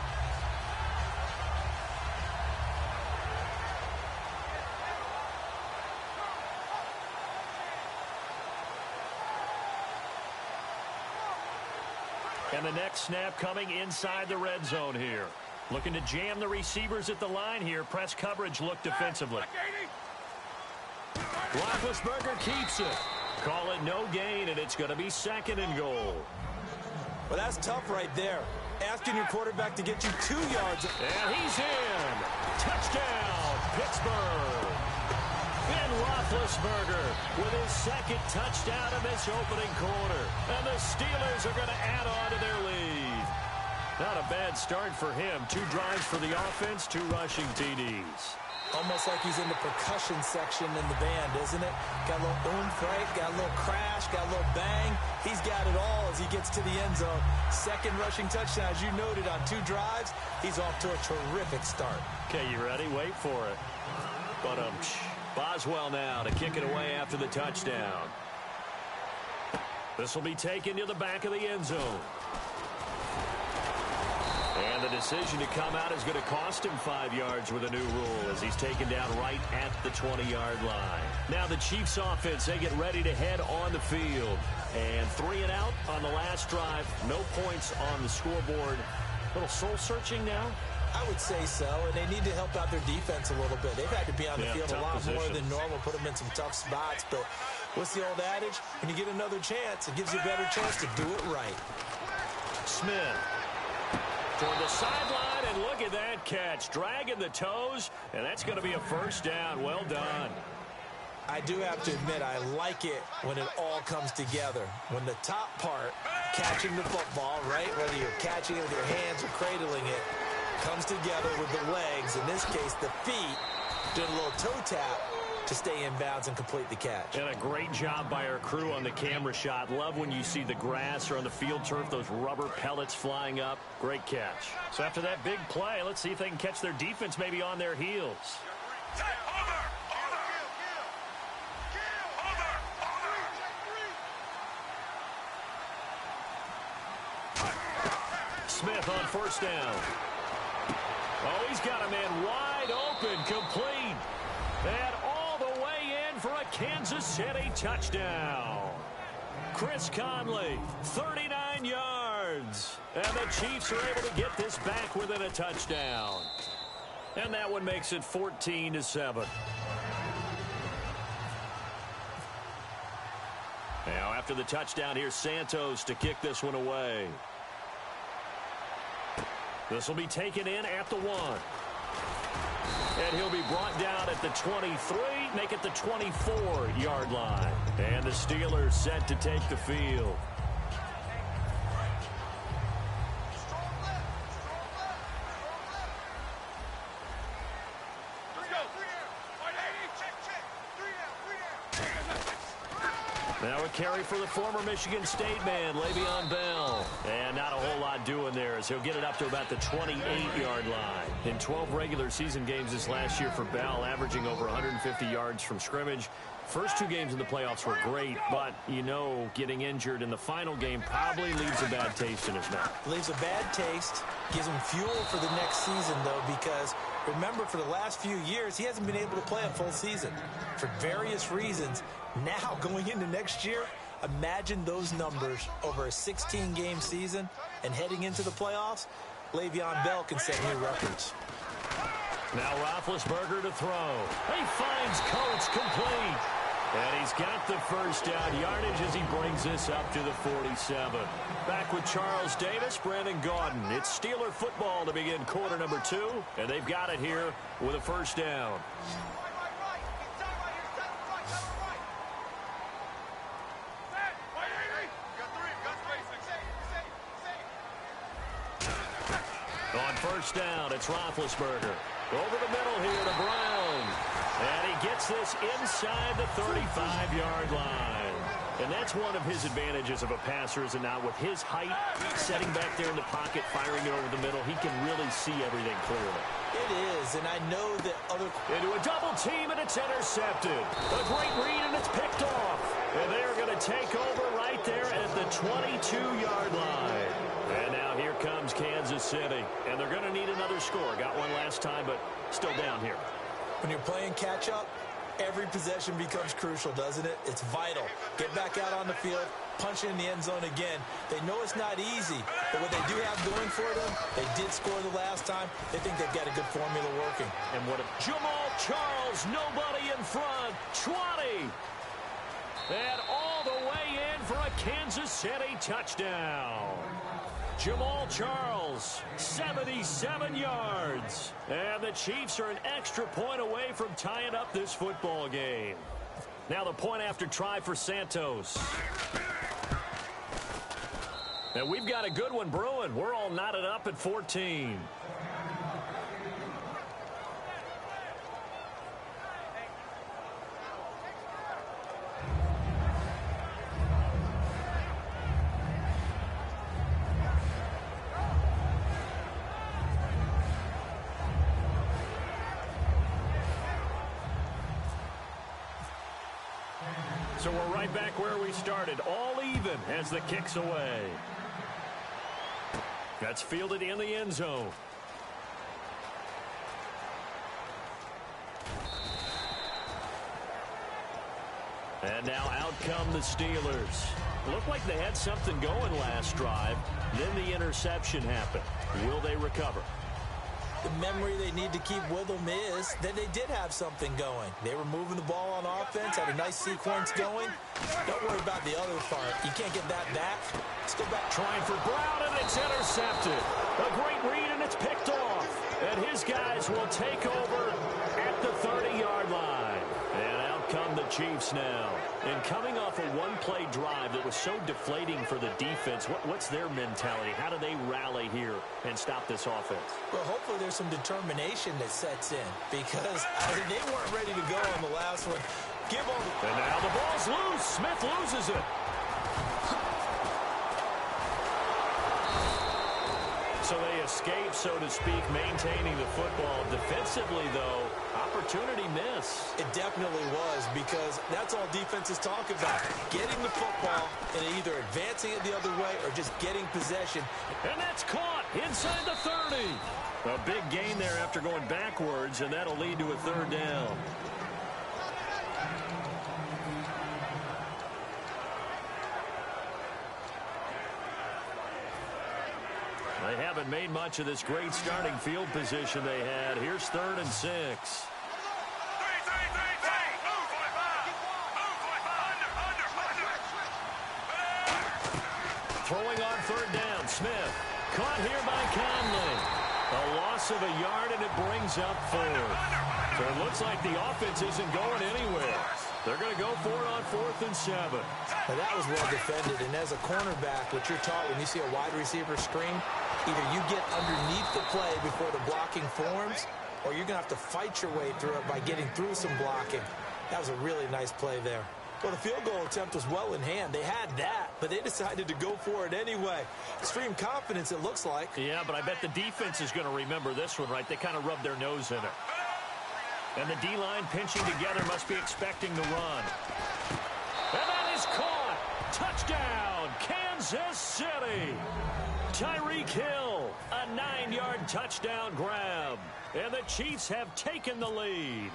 And the next snap coming inside the red zone here. Looking to jam the receivers at the line here. Press coverage look defensively. Roethlisberger keeps it. Call it no gain, and it's going to be 2nd and goal. Well, that's tough right there. Asking your quarterback to get you 2 yards. And he's in. Touchdown, Pittsburgh. Ben Roethlisberger with his 2nd touchdown in this opening quarter. And the Steelers are going to add on to their lead. Not a bad start for him. 2 drives for the offense, 2 rushing TDs. Almost like he's in the percussion section in the band, isn't it? Got a little oomph, right? Got a little crash, got a little bang. He's got it all as he gets to the end zone. 2nd rushing touchdown, as you noted, on 2 drives. He's off to a terrific start. Okay, you ready? Wait for it. But Boswell now to kick it away after the touchdown. This will be taken to the back of the end zone. And the decision to come out is going to cost him 5 yards with a new rule as he's taken down right at the 20-yard line. Now the Chiefs offense, they get ready to head on the field. And 3 and out on the last drive. No points on the scoreboard. A little soul-searching now. I would say so, and they need to help out their defense a little bit. They've had to be on the field a lot more than normal, put them in some tough spots. But what's the old adage? When you get another chance, it gives you a better chance to do it right. Smith toward the sideline, and look at that catch. Dragging the toes, and that's going to be a 1st down. Well done. I do have to admit, I like it when it all comes together. When the top part, catching the football, right, whether you're catching it with your hands or cradling it, comes together with the legs, in this case the feet, doing a little toe tap to stay in bounds and complete the catch. And a great job by our crew on the camera shot. Love when you see the grass or on the field turf, those rubber pellets flying up. Great catch. So after that big play, let's see if they can catch their defense maybe on their heels. Smith on 1st down. Oh, he's got a man wide open, complete. And all the way in for a Kansas City touchdown. Chris Conley, 39 yards. And the Chiefs are able to get this back within a touchdown. And that one makes it 14-7. Now, after the touchdown, here's Santos to kick this one away. This will be taken in at the 1. And he'll be brought down at the 23. make it the 24-yard line. And the Steelers set to take the field. Now a carry for the former Michigan State man, Le'Veon Bell. And not a whole lot doing there as he'll get it up to about the 28-yard line. In 12 regular season games this last year for Bell, averaging over 150 yards from scrimmage. First 2 games in the playoffs were great, but, you know, getting injured in the final game probably leaves a bad taste in his mouth. Leaves a bad taste, gives him fuel for the next season, though, because remember, for the last few years, he hasn't been able to play a full season for various reasons. Now, going into next year, imagine those numbers over a 16-game season and heading into the playoffs. Le'Veon Bell can set new records. Now Roethlisberger to throw. He finds Coates complete. And he's got the first down yardage as he brings this up to the 47. Back with Charles Davis, Brandon Gaudin. It's Steeler football to begin quarter number 2. And they've got it here with a first down. On first down, it's Roethlisberger. Over the middle here to Brown. And he gets this inside the 35-yard line. And that's one of his advantages of a passer, is it not? With his height, setting back there in the pocket, firing it over the middle, he can really see everything clearly. It is, and I know that other... Into a double team, and it's intercepted. A great read, and it's picked off. And they're going to take over right there at the 22-yard line. And now here comes Kansas City. And they're going to need another score. Got one last time, but still down here. When you're playing catch-up, every possession becomes crucial, doesn't it? It's vital. Get back out on the field, punch it in the end zone again. They know it's not easy, but what they do have going for them, they did score the last time. They think they've got a good formula working. And what if Jamal Charles, nobody in front, 20. And all the way in for a Kansas City touchdown. Jamal Charles, 77 yards. And the Chiefs are an extra point away from tying up this football game. Now the point after try for Santos. And we've got a good one brewing. We're all knotted up at 14. So we're right back where we started, all even as the kick's away. That's fielded in the end zone. And now out come the Steelers. Looked like they had something going last drive. Then the interception happened. Will they recover? The memory they need to keep with them is that they did have something going. They were moving the ball on offense, had a nice sequence going. Don't worry about the other part. You can't get that back. Let's go back. Trying for Brown, and it's intercepted. A great read, and it's picked off. And his guys will take over at the 30-yard line. And out come the Chiefs now. And coming off a one-play drive that was so deflating for the defense, what's their mentality? How do they rally here and stop this offense? Well, hopefully there's some determination that sets in, because they weren't ready to go on the last one. And now the ball's loose. Smith loses it. So they escape, so to speak, maintaining the football. Defensively, though, opportunity miss. It definitely was, because that's all defenses talk about. Getting the football and either advancing it the other way or just getting possession. And that's caught inside the 30. A big gain there after going backwards, and that'll lead to a third down. They haven't made much of this great starting field position they had. Here's 3rd and 6. Throwing on 3rd down, Smith. Caught here by Conley. A loss loss of a yard, and it brings up 4. So it looks like the offense isn't going anywhere. They're going to go for it on 4th and 7. Now, that was well defended, and as a cornerback, what you're taught when you see a wide receiver screen, either you get underneath the play before the blocking forms, or you're going to have to fight your way through it by getting through some blocking. That was a really nice play there. Well, the field goal attempt was well in hand. They had that, but they decided to go for it anyway. Extreme confidence, it looks like. Yeah, but I bet the defense is going to remember this one, right? They kind of rubbed their nose in it. And the D-line pinching together must be expecting the run. And that is caught. Touchdown, Kansas City. Tyreek Hill, a 9-yard touchdown grab. And the Chiefs have taken the lead.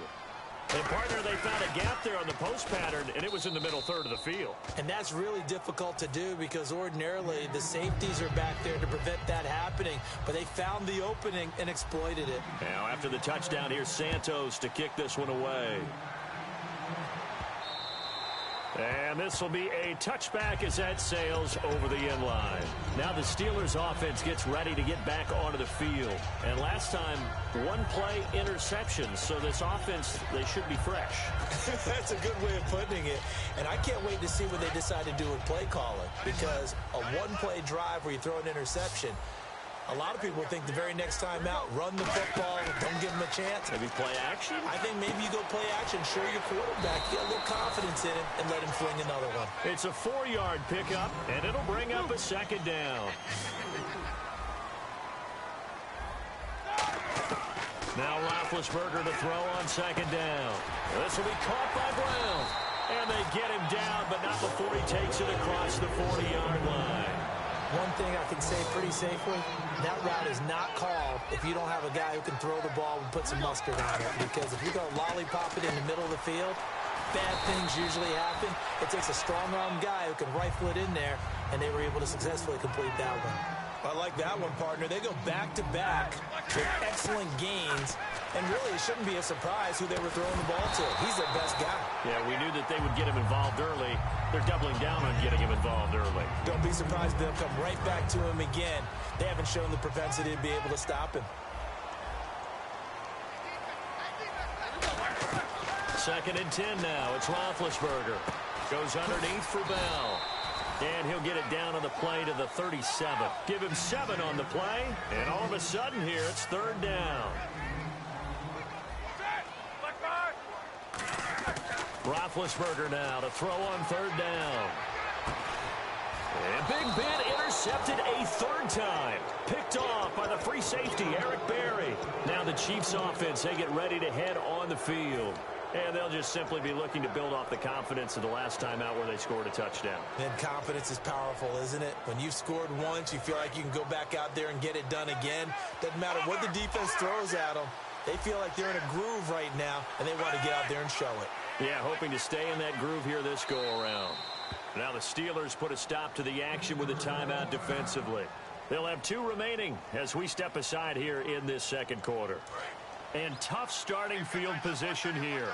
And, partner, they found a gap there on the post pattern, and it was in the middle third of the field. And that's really difficult to do because ordinarily the safeties are back there to prevent that happening. But they found the opening and exploited it. Now, after the touchdown, here's Santos to kick this one away. And this will be a touchback as that sails over the end line. Now the Steelers offense gets ready to get back onto the field. And last time, one play interception. So this offense, they should be fresh. That's a good way of putting it. And I can't wait to see what they decide to do with play calling. Because a one-play drive where you throw an interception, a lot of people think the very next time out, run the football, don't give them a chance. Maybe play action? I think maybe you go play action, show your quarterback, get a little confidence in him, and let him fling another one. It's a 4-yard pickup, and it'll bring up a 2nd down. Now Roethlisberger to throw on 2nd down. This will be caught by Brown. And they get him down, but not before he takes it across the 40-yard line. One thing I can say pretty safely, that route is not called if you don't have a guy who can throw the ball and put some mustard on it. Because if you're going to lollipop it in the middle of the field, bad things usually happen. It takes a strong-arm guy who can rifle it in there, and they were able to successfully complete that one. I like that one, partner. They go back-to-back with excellent gains, and really it shouldn't be a surprise who they were throwing the ball to. He's their best guy. Yeah, we knew that they would get him involved early. They're doubling down on getting him involved early. Don't be surprised they'll come right back to him again. They haven't shown the propensity to be able to stop him. 2nd and 10 now. It's Roethlisberger. Goes underneath for Bell. And he'll get it down on the play to the 37. Give him 7 on the play. And all of a sudden here, it's 3rd down. Roethlisberger now to throw on 3rd down. And Big Ben intercepted a 3rd time. Picked off by the free safety, Eric Berry. Now the Chiefs offense, they get ready to head on the field. And they'll just simply be looking to build off the confidence of the last time out where they scored a touchdown. And confidence is powerful, isn't it? When you've scored once, you feel like you can go back out there and get it done again. Doesn't matter what the defense throws at them. They feel like they're in a groove right now, and they want to get out there and show it. Yeah, hoping to stay in that groove here this go-around. Now the Steelers put a stop to the action with a timeout defensively. They'll have 2 remaining as we step aside here in this 2nd quarter. And tough starting field position here.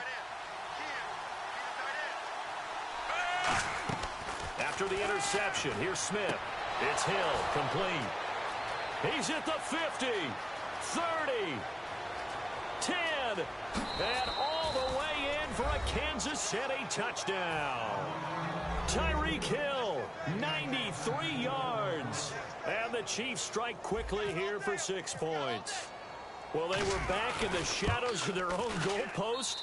After the interception, here's Smith. It's Hill, complete. He's at the 50, 30, 10, and all the way in for a Kansas City touchdown. Tyreek Hill, 93 yards. And the Chiefs strike quickly here for 6 points. Well, they were back in the shadows of their own goalpost,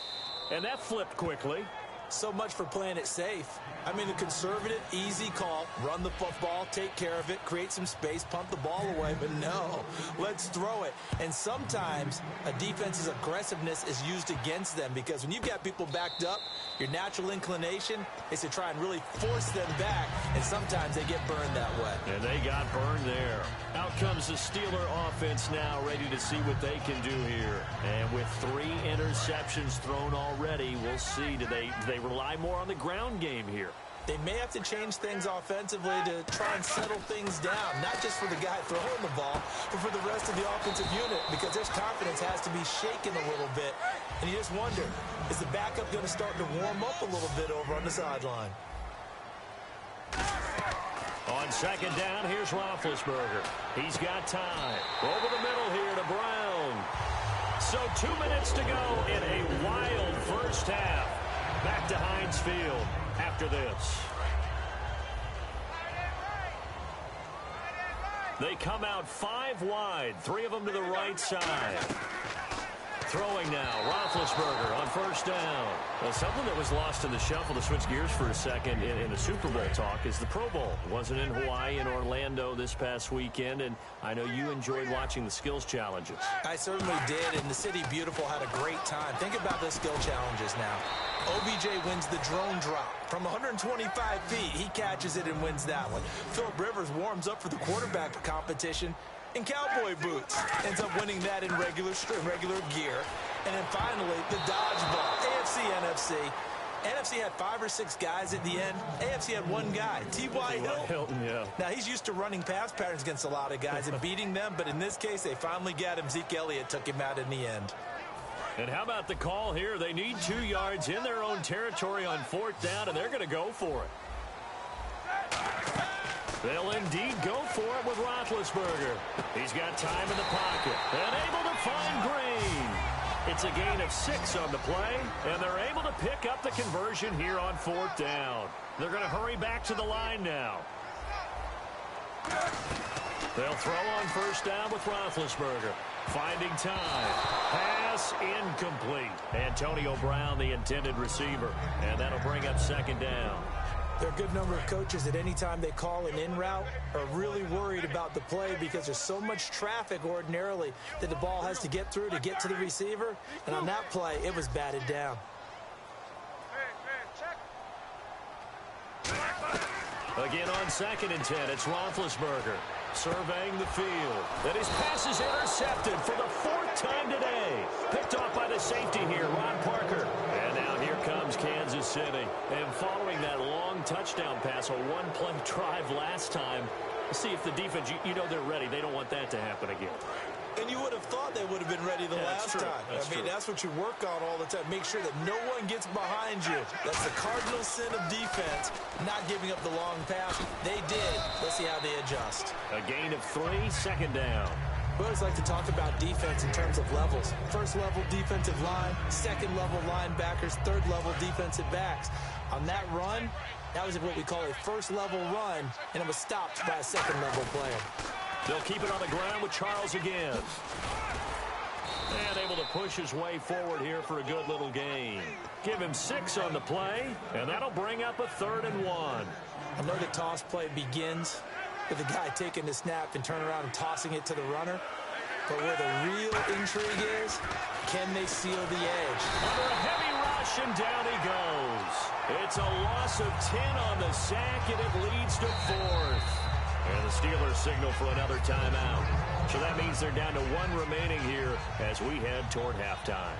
and that flipped quickly. So much for playing it safe. I mean, the conservative, easy call, run the football, take care of it, create some space, punt the ball away. But no, let's throw it. And sometimes a defense's aggressiveness is used against them because when you've got people backed up, your natural inclination is to try and really force them back, and sometimes they get burned that way. And they got burned there. Out comes the Steeler offense now, ready to see what they can do here. And with 3 interceptions thrown already, we'll see. Do they rely more on the ground game here? They may have to change things offensively to try and settle things down, not just for the guy throwing the ball, but for the rest of the offensive unit, because their confidence has to be shaken a little bit. And you just wonder, is the backup going to start to warm up a little bit over on the sideline? On 2nd down, here's Roethlisberger. He's got time. Over the middle here to Brown. So 2 minutes to go in a wild first half. Back to Heinz Field after this. They come out 5 wide, 3 of them to the right side. Throwing now, Roethlisberger on first down. Well, something that was lost in the shuffle, to switch gears for a second, in the Super Bowl talk, is the Pro Bowl. It wasn't in Hawaii and Orlando this past weekend, and I know you enjoyed watching the skills challenges. I certainly did, and the City Beautiful had a great time. Think about the skill challenges now. OBJ wins the drone drop. From 125 feet, he catches it and wins that one. Philip Rivers warms up for the quarterback competition in cowboy boots. Ends up winning that in regular gear. And then finally, the dodgeball. AFC, NFC. NFC had 5 or 6 guys at the end. AFC had 1 guy, T.Y. Hilton. Yeah. Now, he's used to running pass patterns against a lot of guys and beating them, but in this case, they finally got him. Zeke Elliott took him out in the end. And how about the call here? They need 2 yards in their own territory on 4th down, and they're going to go for it. They'll indeed go for it with Roethlisberger. He's got time in the pocket and able to find Green. It's a gain of 6 on the play, and they're able to pick up the conversion here on 4th down. They're going to hurry back to the line now. They'll throw on first down with Roethlisberger. Finding time. Pass incomplete. Antonio Brown, the intended receiver. And that'll bring up 2nd down. There are a good number of coaches at any time they call an in route are really worried about the play because there's so much traffic ordinarily that the ball has to get through to get to the receiver. And on that play, it was batted down. Again on 2nd and 10, it's Roethlisberger surveying the field. And his pass is intercepted for the 4th time today. Picked off by the safety here, Ron Parker. And now here comes Kansas City. And following that long touchdown pass, a 1-play drive last time, let's see if the defense, you know they're ready. They don't want that to happen again. And you would have thought they would have been ready the last time. I mean, that's what you work on all the time. Make sure that no one gets behind you. That's the cardinal sin of defense, not giving up the long pass. They did. Let's see how they adjust. A gain of 3, 2nd down. We always like to talk about defense in terms of levels. 1st level defensive line, 2nd level linebackers, 3rd level defensive backs. On that run, that was what we call a 1st level run, and it was stopped by a 2nd level player. They'll keep it on the ground with Charles again. And able to push his way forward here for a good little gain. Give him 6 on the play, and that'll bring up a 3rd and 1. I know the toss play begins with the guy taking the snap and turning around and tossing it to the runner. But where the real intrigue is, can they seal the edge? Under a heavy rush, and down he goes. It's a loss of 10 on the sack, and it leads to 4th. And the Steelers signal for another timeout. So that means they're down to 1 remaining here as we head toward halftime.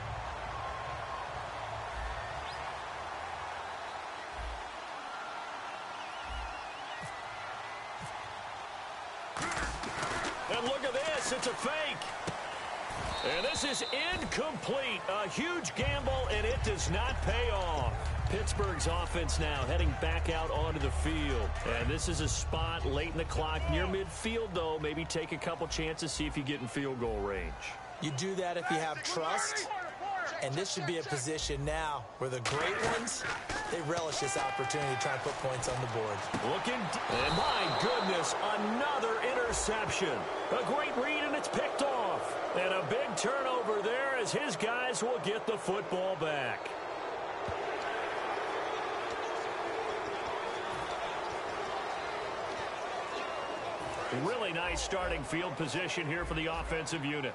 And look at this. It's a fake. And this is incomplete. A huge gamble, and it does not pay off. Pittsburgh's offense now heading back out onto the field. And this is a spot late in the clock near midfield, though. Maybe take a couple chances, see if you get in field goal range. You do that if you have trust. And this should be a position now where the great ones, they relish this opportunity to try and put points on the board. Looking, and my goodness, another interception. A great read, and it's picked off. And a big turnover there as his guys will get the football back. Really nice starting field position here for the offensive unit.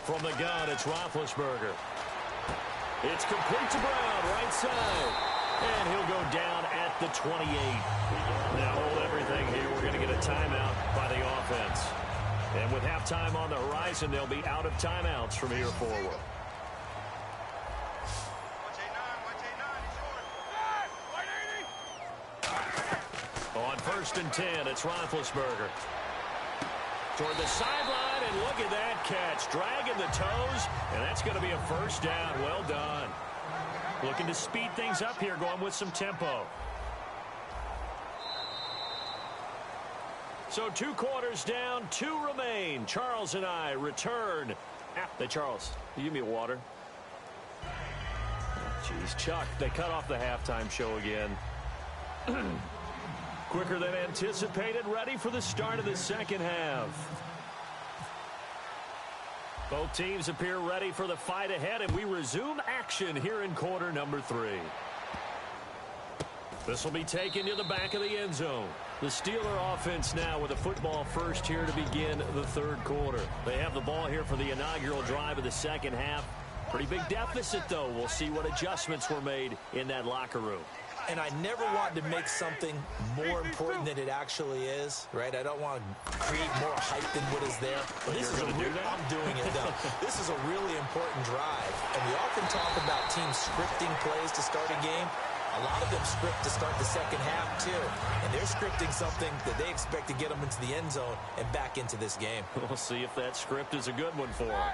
From the gun, it's Roethlisberger. It's complete to Brown, right side. And he'll go down at the 28. Now hold everything here. We're going to get a timeout by the offense. And with halftime on the horizon, they'll be out of timeouts from here forward. On 1st and 10, it's Roethlisberger. Toward the sideline, and look at that catch. Dragging the toes, and that's going to be a 1st down. Well done. Looking to speed things up here, going with some tempo. So 2 quarters down, 2 remain. Charles and I return. Hey, Charles, you give me a water? Jeez, Chuck, they cut off the halftime show again. Quicker than anticipated, ready for the start of the second half. Both teams appear ready for the fight ahead, and we resume action here in quarter number 3. This will be taken to the back of the end zone. The Steeler offense now with a football first here to begin the third quarter. They have the ball here for the inaugural drive of the second half. Pretty big deficit, though. We'll see what adjustments were made in that locker room. And I never want to make something more important than it actually is, right? I don't want to create more hype than what is there. But this is I'm doing it, though. This is a really important drive. And we often talk about teams scripting plays to start a game. A lot of them script to start the second half, too. And they're scripting something that they expect to get them into the end zone and back into this game. We'll see if that script is a good one for them.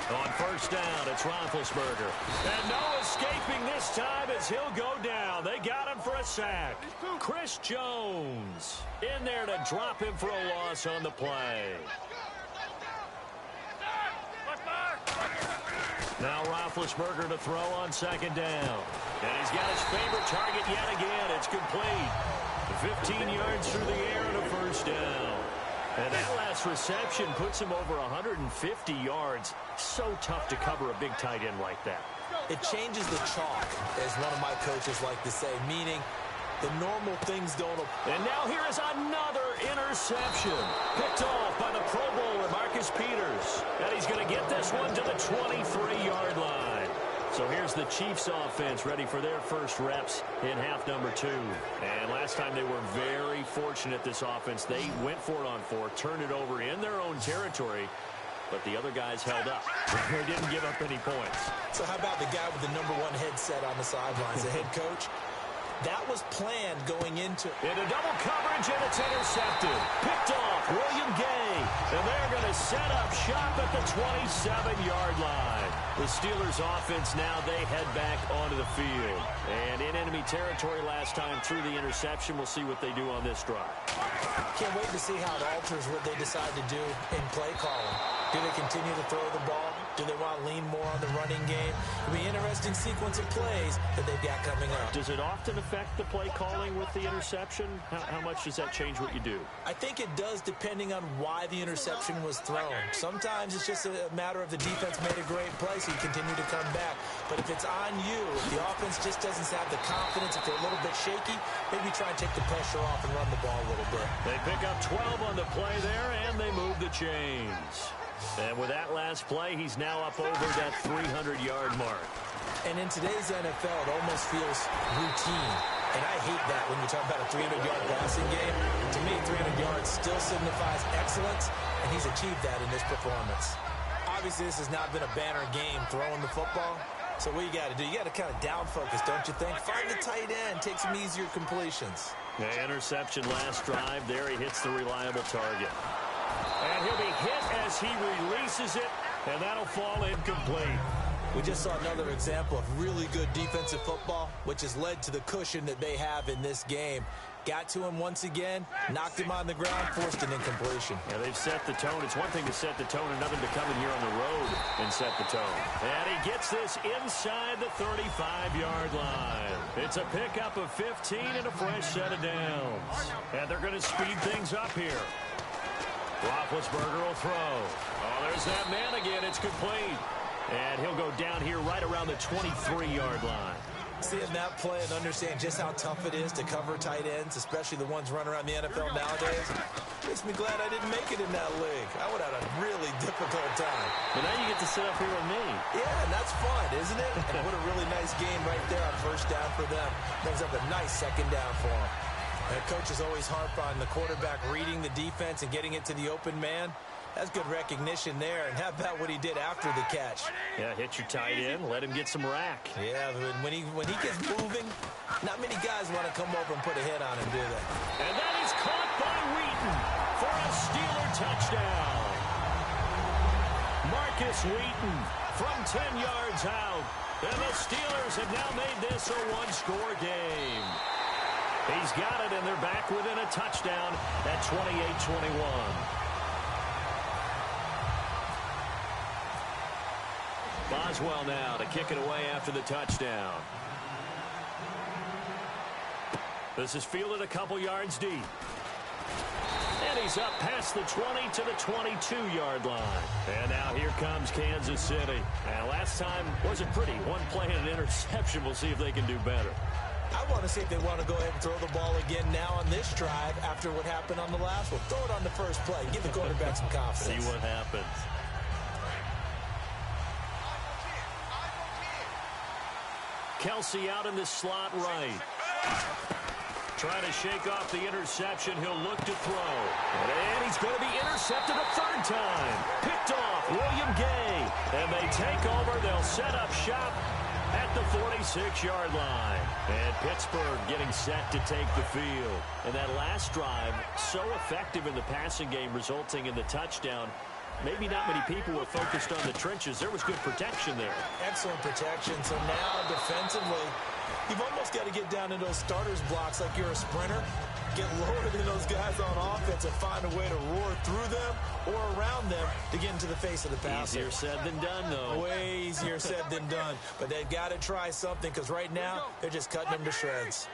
On first down, it's Roethlisberger. And no escaping this time as he'll go down. They got him for a sack. Chris Jones in there to drop him for a loss on the play. Now Roethlisberger to throw on second down. And he's got his favorite target yet again. It's complete. 15 yards through the air and a first down. And that last reception puts him over 150 yards. So tough to cover a big tight end like that. It changes the chalk, as one of my coaches like to say, meaning the normal things don't apply. And now here is another interception. Picked off by the Pro Bowler, Marcus Peters. And he's going to get this one to the 23-yard line. So here's the Chiefs offense ready for their first reps in half number 2. And last time they were very fortunate, this offense. They went for it on 4, turned it over in their own territory, but the other guys held up. They didn't give up any points. So how about the guy with the number 1 headset on the sidelines, the head coach? That was planned going into double coverage, and it's intercepted. Picked off, William Gay. And they're going to set up shop at the 27-yard line. The Steelers offense now, they head back onto the field. And in enemy territory last time through the interception. We'll see what they do on this drive. Can't wait to see how it alters what they decide to do in play calling. Do they continue to throw the ball? Do they want to lean more on the running game? It'll be an interesting sequence of plays that they've got coming up. Does it often affect the play calling with the interception? How much does that change what you do? I think it does, depending on why the interception was thrown. Sometimes it's just a matter of the defense made a great play, so you continue to come back. But if it's on you, if the offense just doesn't have the confidence, if they're a little bit shaky, maybe try and take the pressure off and run the ball a little bit. They pick up 12 on the play there, and they move the chains. And with that last play, he's now up over that 300-yard mark. And in today's NFL, it almost feels routine. And I hate that when you talk about a 300-yard passing game. To me, 300 yards still signifies excellence, and he's achieved that in this performance. Obviously, this has not been a banner game throwing the football. So what you got to do, you got to kind of down focus, don't you think? Find the tight end, take some easier completions. The interception last drive there. He hits the reliable target. And he'll be hit as he releases it, and that'll fall incomplete. We just saw another example of really good defensive football, which has led to the cushion that they have in this game. Got to him once again, knocked him on the ground, forced an incompletion. Yeah, they've set the tone. It's one thing to set the tone, another to come in here on the road and set the tone. And he gets this inside the 35-yard line. It's a pickup of 15 and a fresh set of downs. And they're going to speed things up here. Roethlisberger will throw. Oh, there's that man again. It's complete. And he'll go down here right around the 23-yard line. Seeing that play and understand just how tough it is to cover tight ends, especially the ones running around the NFL nowadays, makes me glad I didn't make it in that league. I would have had a really difficult time. But now you get to sit up here with me. Yeah, and that's fun, isn't it? And what a really nice game right there on first down for them. Brings up a nice second down for them. And coaches always harp on the quarterback reading the defense and getting it to the open man. That's good recognition there. And how about what he did after the catch? Yeah, hit your tight end, let him get some rack. Yeah, but when he gets moving, not many guys want to come over and put a hit on him, do they? And that is caught by Wheaton for a Steeler touchdown. Marcus Wheaton from 10 yards out And the Steelers have now made this a one-score game. He's got it, and they're back within a touchdown at 28-21. Boswell now to kick it away after the touchdown. This is fielded a couple yards deep. And he's up past the 20 to the 22-yard line. And now here comes Kansas City. And last time wasn't pretty. One play and an interception. We'll see if they can do better. I want to see if they want to go ahead and throw the ball again now on this drive after what happened on the last one. Throw it on the first play. Give the quarterback some confidence. See what happens. Kelsey out in the slot right. Trying to shake off the interception. He'll look to throw. And he's going to be intercepted a third time. Picked off William Gay. And they take over. They'll set up shop at the 46-yard line. And Pittsburgh getting set to take the field. And that last drive, so effective in the passing game, resulting in the touchdown. Maybe not many people were focused on the trenches. There was good protection there. Excellent protection. So now defensively, you've almost got to get down in those starters blocks like you're a sprinter. Get lower than those guys on offense and find a way to roar through them or around them to get into the face of the passer. Easier said than done, though. Way easier said than done. But they've got to try something because right now they're just cutting them to shreds.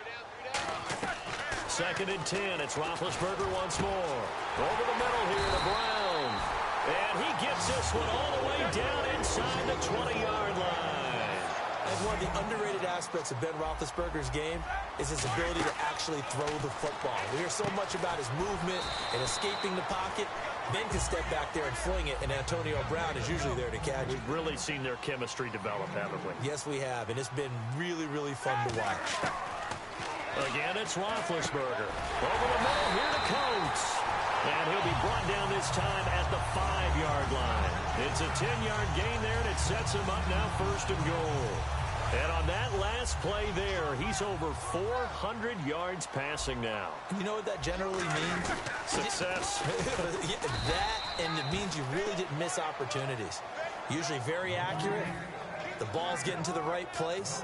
2nd and 10. It's Roethlisberger once more. Over the middle here to Brown. And he gets this one all the way down inside the 20-yard line. And one of the underrated aspects of Ben Roethlisberger's game is his ability to actually throw the football. We hear so much about his movement and escaping the pocket. Ben can step back there and fling it, and Antonio Brown is usually there to catch it. We've really seen their chemistry develop, haven't we? Yes, we have, and it's been really, really fun to watch. Again, it's Roethlisberger. Over the middle here to Coates. And he'll be brought down this time at the 5-yard line. It's a 10-yard gain there, and it sets him up now 1st and goal. And on that last play there, he's over 400 yards passing now. You know what that generally means? Success. Yeah, that, and it means you really didn't miss opportunities. Usually very accurate. The ball's getting to the right place.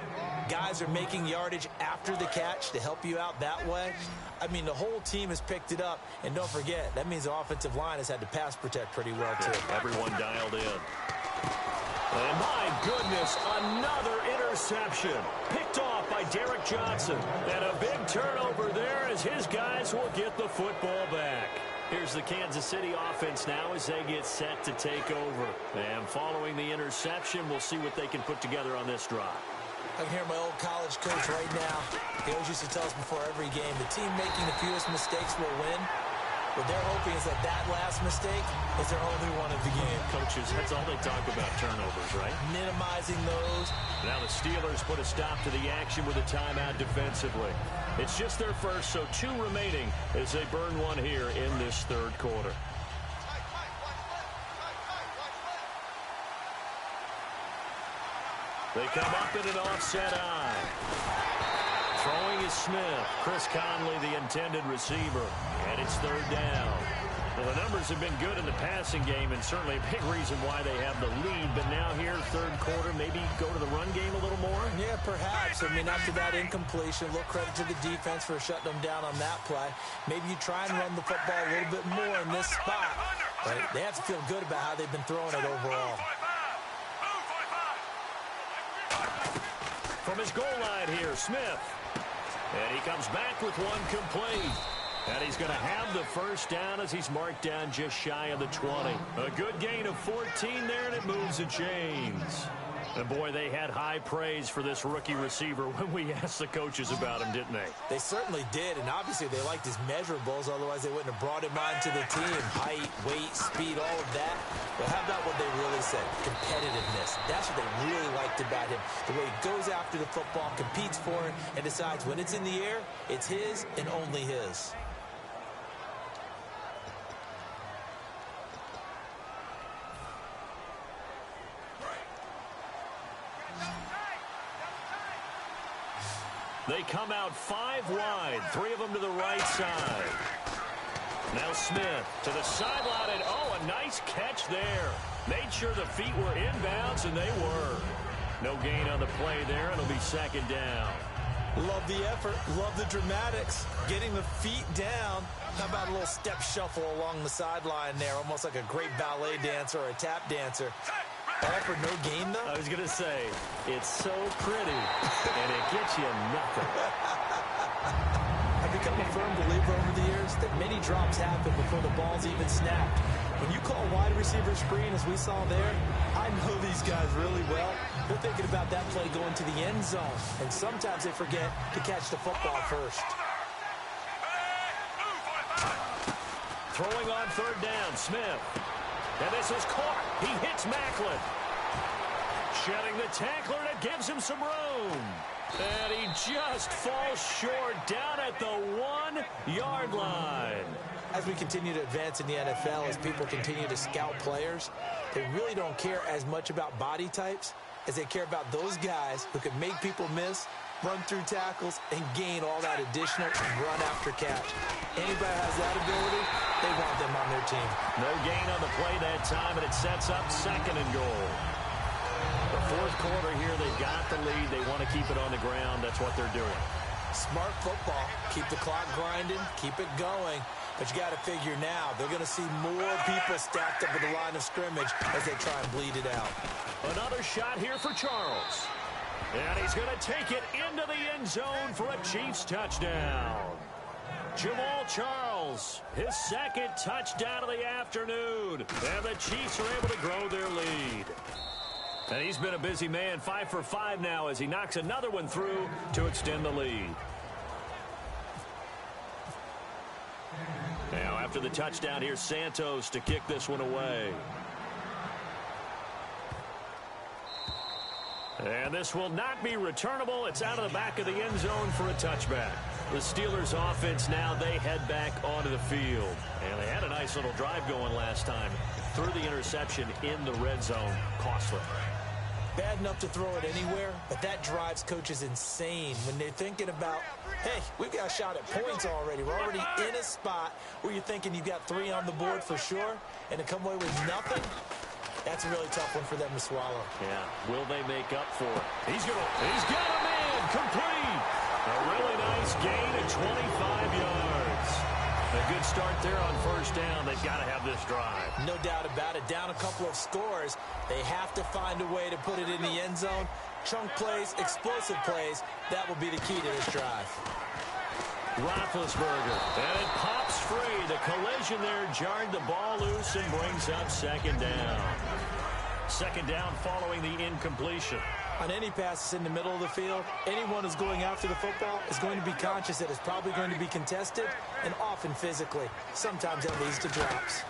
Guys are making yardage after the catch to help you out that way. I mean, the whole team has picked it up. And don't forget, that means the offensive line has had to pass protect pretty well, too. Everyone dialed in. And my goodness, another interception. Picked off by Derek Johnson. And a big turnover there as his guys will get the football back. Here's the Kansas City offense now as they get set to take over. And following the interception, we'll see what they can put together on this drive. I can hear my old college coach right now. He always used to tell us before every game, the team making the fewest mistakes will win. What they're hoping is that that last mistake is their only one of the game. Coaches, that's all they talk about, turnovers, right? Minimizing those. Now the Steelers put a stop to the action with a timeout defensively. It's just their first, so 2 remaining as they burn one here in this 3rd quarter. They come up in an offset eye. Throwing is Smith. Chris Conley, the intended receiver. And it's 3rd down. Well, the numbers have been good in the passing game, and certainly a big reason why they have the lead. But now here, 3rd quarter, maybe go to the run game a little more? Yeah, perhaps. I mean, after that incompletion, a little credit to the defense for shutting them down on that play. Maybe you try and run the football a little bit more in this spot. But they have to feel good about how they've been throwing it overall. From his goal line here, Smith. And he comes back with one complete. And he's going to have the 1st down as he's marked down just shy of the 20. A good gain of 14 there, and it moves the chains. And, boy, they had high praise for this rookie receiver when we asked the coaches about him, didn't they? They certainly did, and obviously they liked his measurables, otherwise they wouldn't have brought him on to the team. Height, weight, speed, all of that. But how about what they really said? Competitiveness. That's what they really liked about him. The way he goes after the football, competes for it, and decides when it's in the air, it's his and only his. They come out 5 wide, 3 of them to the right side. Now Smith to the sideline, and a nice catch there. Made sure the feet were inbounds, and they were. No gain on the play there. It'll be second down. Love the effort. Love the dramatics. Getting the feet down. How about a little step shuffle along the sideline there? Almost like a great ballet dancer or a tap dancer. All for no gain, though? I was going to say, it's so pretty, and it gets you nothing. I've become a firm believer over the years that many drops happen before the ball's even snapped. When you call wide receiver screen, as we saw there, I know these guys really well. They're thinking about that play going to the end zone, and sometimes they forget to catch the football first. Throwing on third down, Smith. And this is caught. He hits Macklin. Shedding the tackler, and it gives him some room. And he just falls short down at the 1-yard line. As we continue to advance in the NFL, as people continue to scout players, they really don't care as much about body types as they care about those guys who can make people miss, run through tackles, and gain all that additional run after catch. Anybody has that ability, they want them on their team. No gain on the play that time, and it sets up second and goal. The fourth quarter here, they've got the lead. They want to keep it on the ground. That's what they're doing. Smart football. Keep the clock grinding, keep it going. But you got to figure now, they're going to see more people stacked up at the line of scrimmage as they try and bleed it out. Another shot here for Charles. And he's going to take it into the end zone for a Chiefs touchdown. Jamal Charles, his second touchdown of the afternoon. And the Chiefs are able to grow their lead. And he's been a busy man, 5 for 5 now as he knocks another one through to extend the lead. Now after the touchdown, here's Santos to kick this one away. And this will not be returnable. It's out of the back of the end zone for a touchback. The Steelers offense now, they head back onto the field. And they had a nice little drive going last time. Threw the interception in the red zone. Costly. Bad enough to throw it anywhere, but that drives coaches insane when they're thinking about, hey, we've got a shot at points already. We're already in a spot where you're thinking you've got 3 on the board for sure, and to come away with nothing, that's a really tough one for them to swallow. Yeah, will they make up for it? He's got a man, complete. A really nice gain at 25 yards. A good start there on first down. They've got to have this drive. No doubt about it. Down a couple of scores. They have to find a way to put it in the end zone. Chunk plays, explosive plays. That will be the key to this drive. Roethlisberger. And it pops free. The collision there jarred the ball loose and brings up second down. Second down following the incompletion. On any passes in the middle of the field, anyone who's going after the football is going to be conscious that it's probably going to be contested and often physically. Sometimes that leads to drops.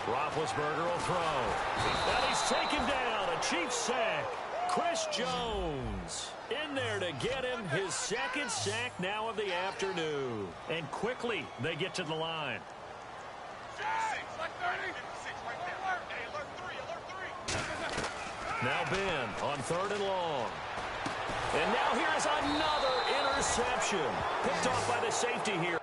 Roethlisberger will throw. And he's taken down. A Chiefs sack. Chris Jones in there to get him his second sack now of the afternoon. And quickly they get to the line. Now Ben on third and long. And now here's another interception. Picked off by the safety here.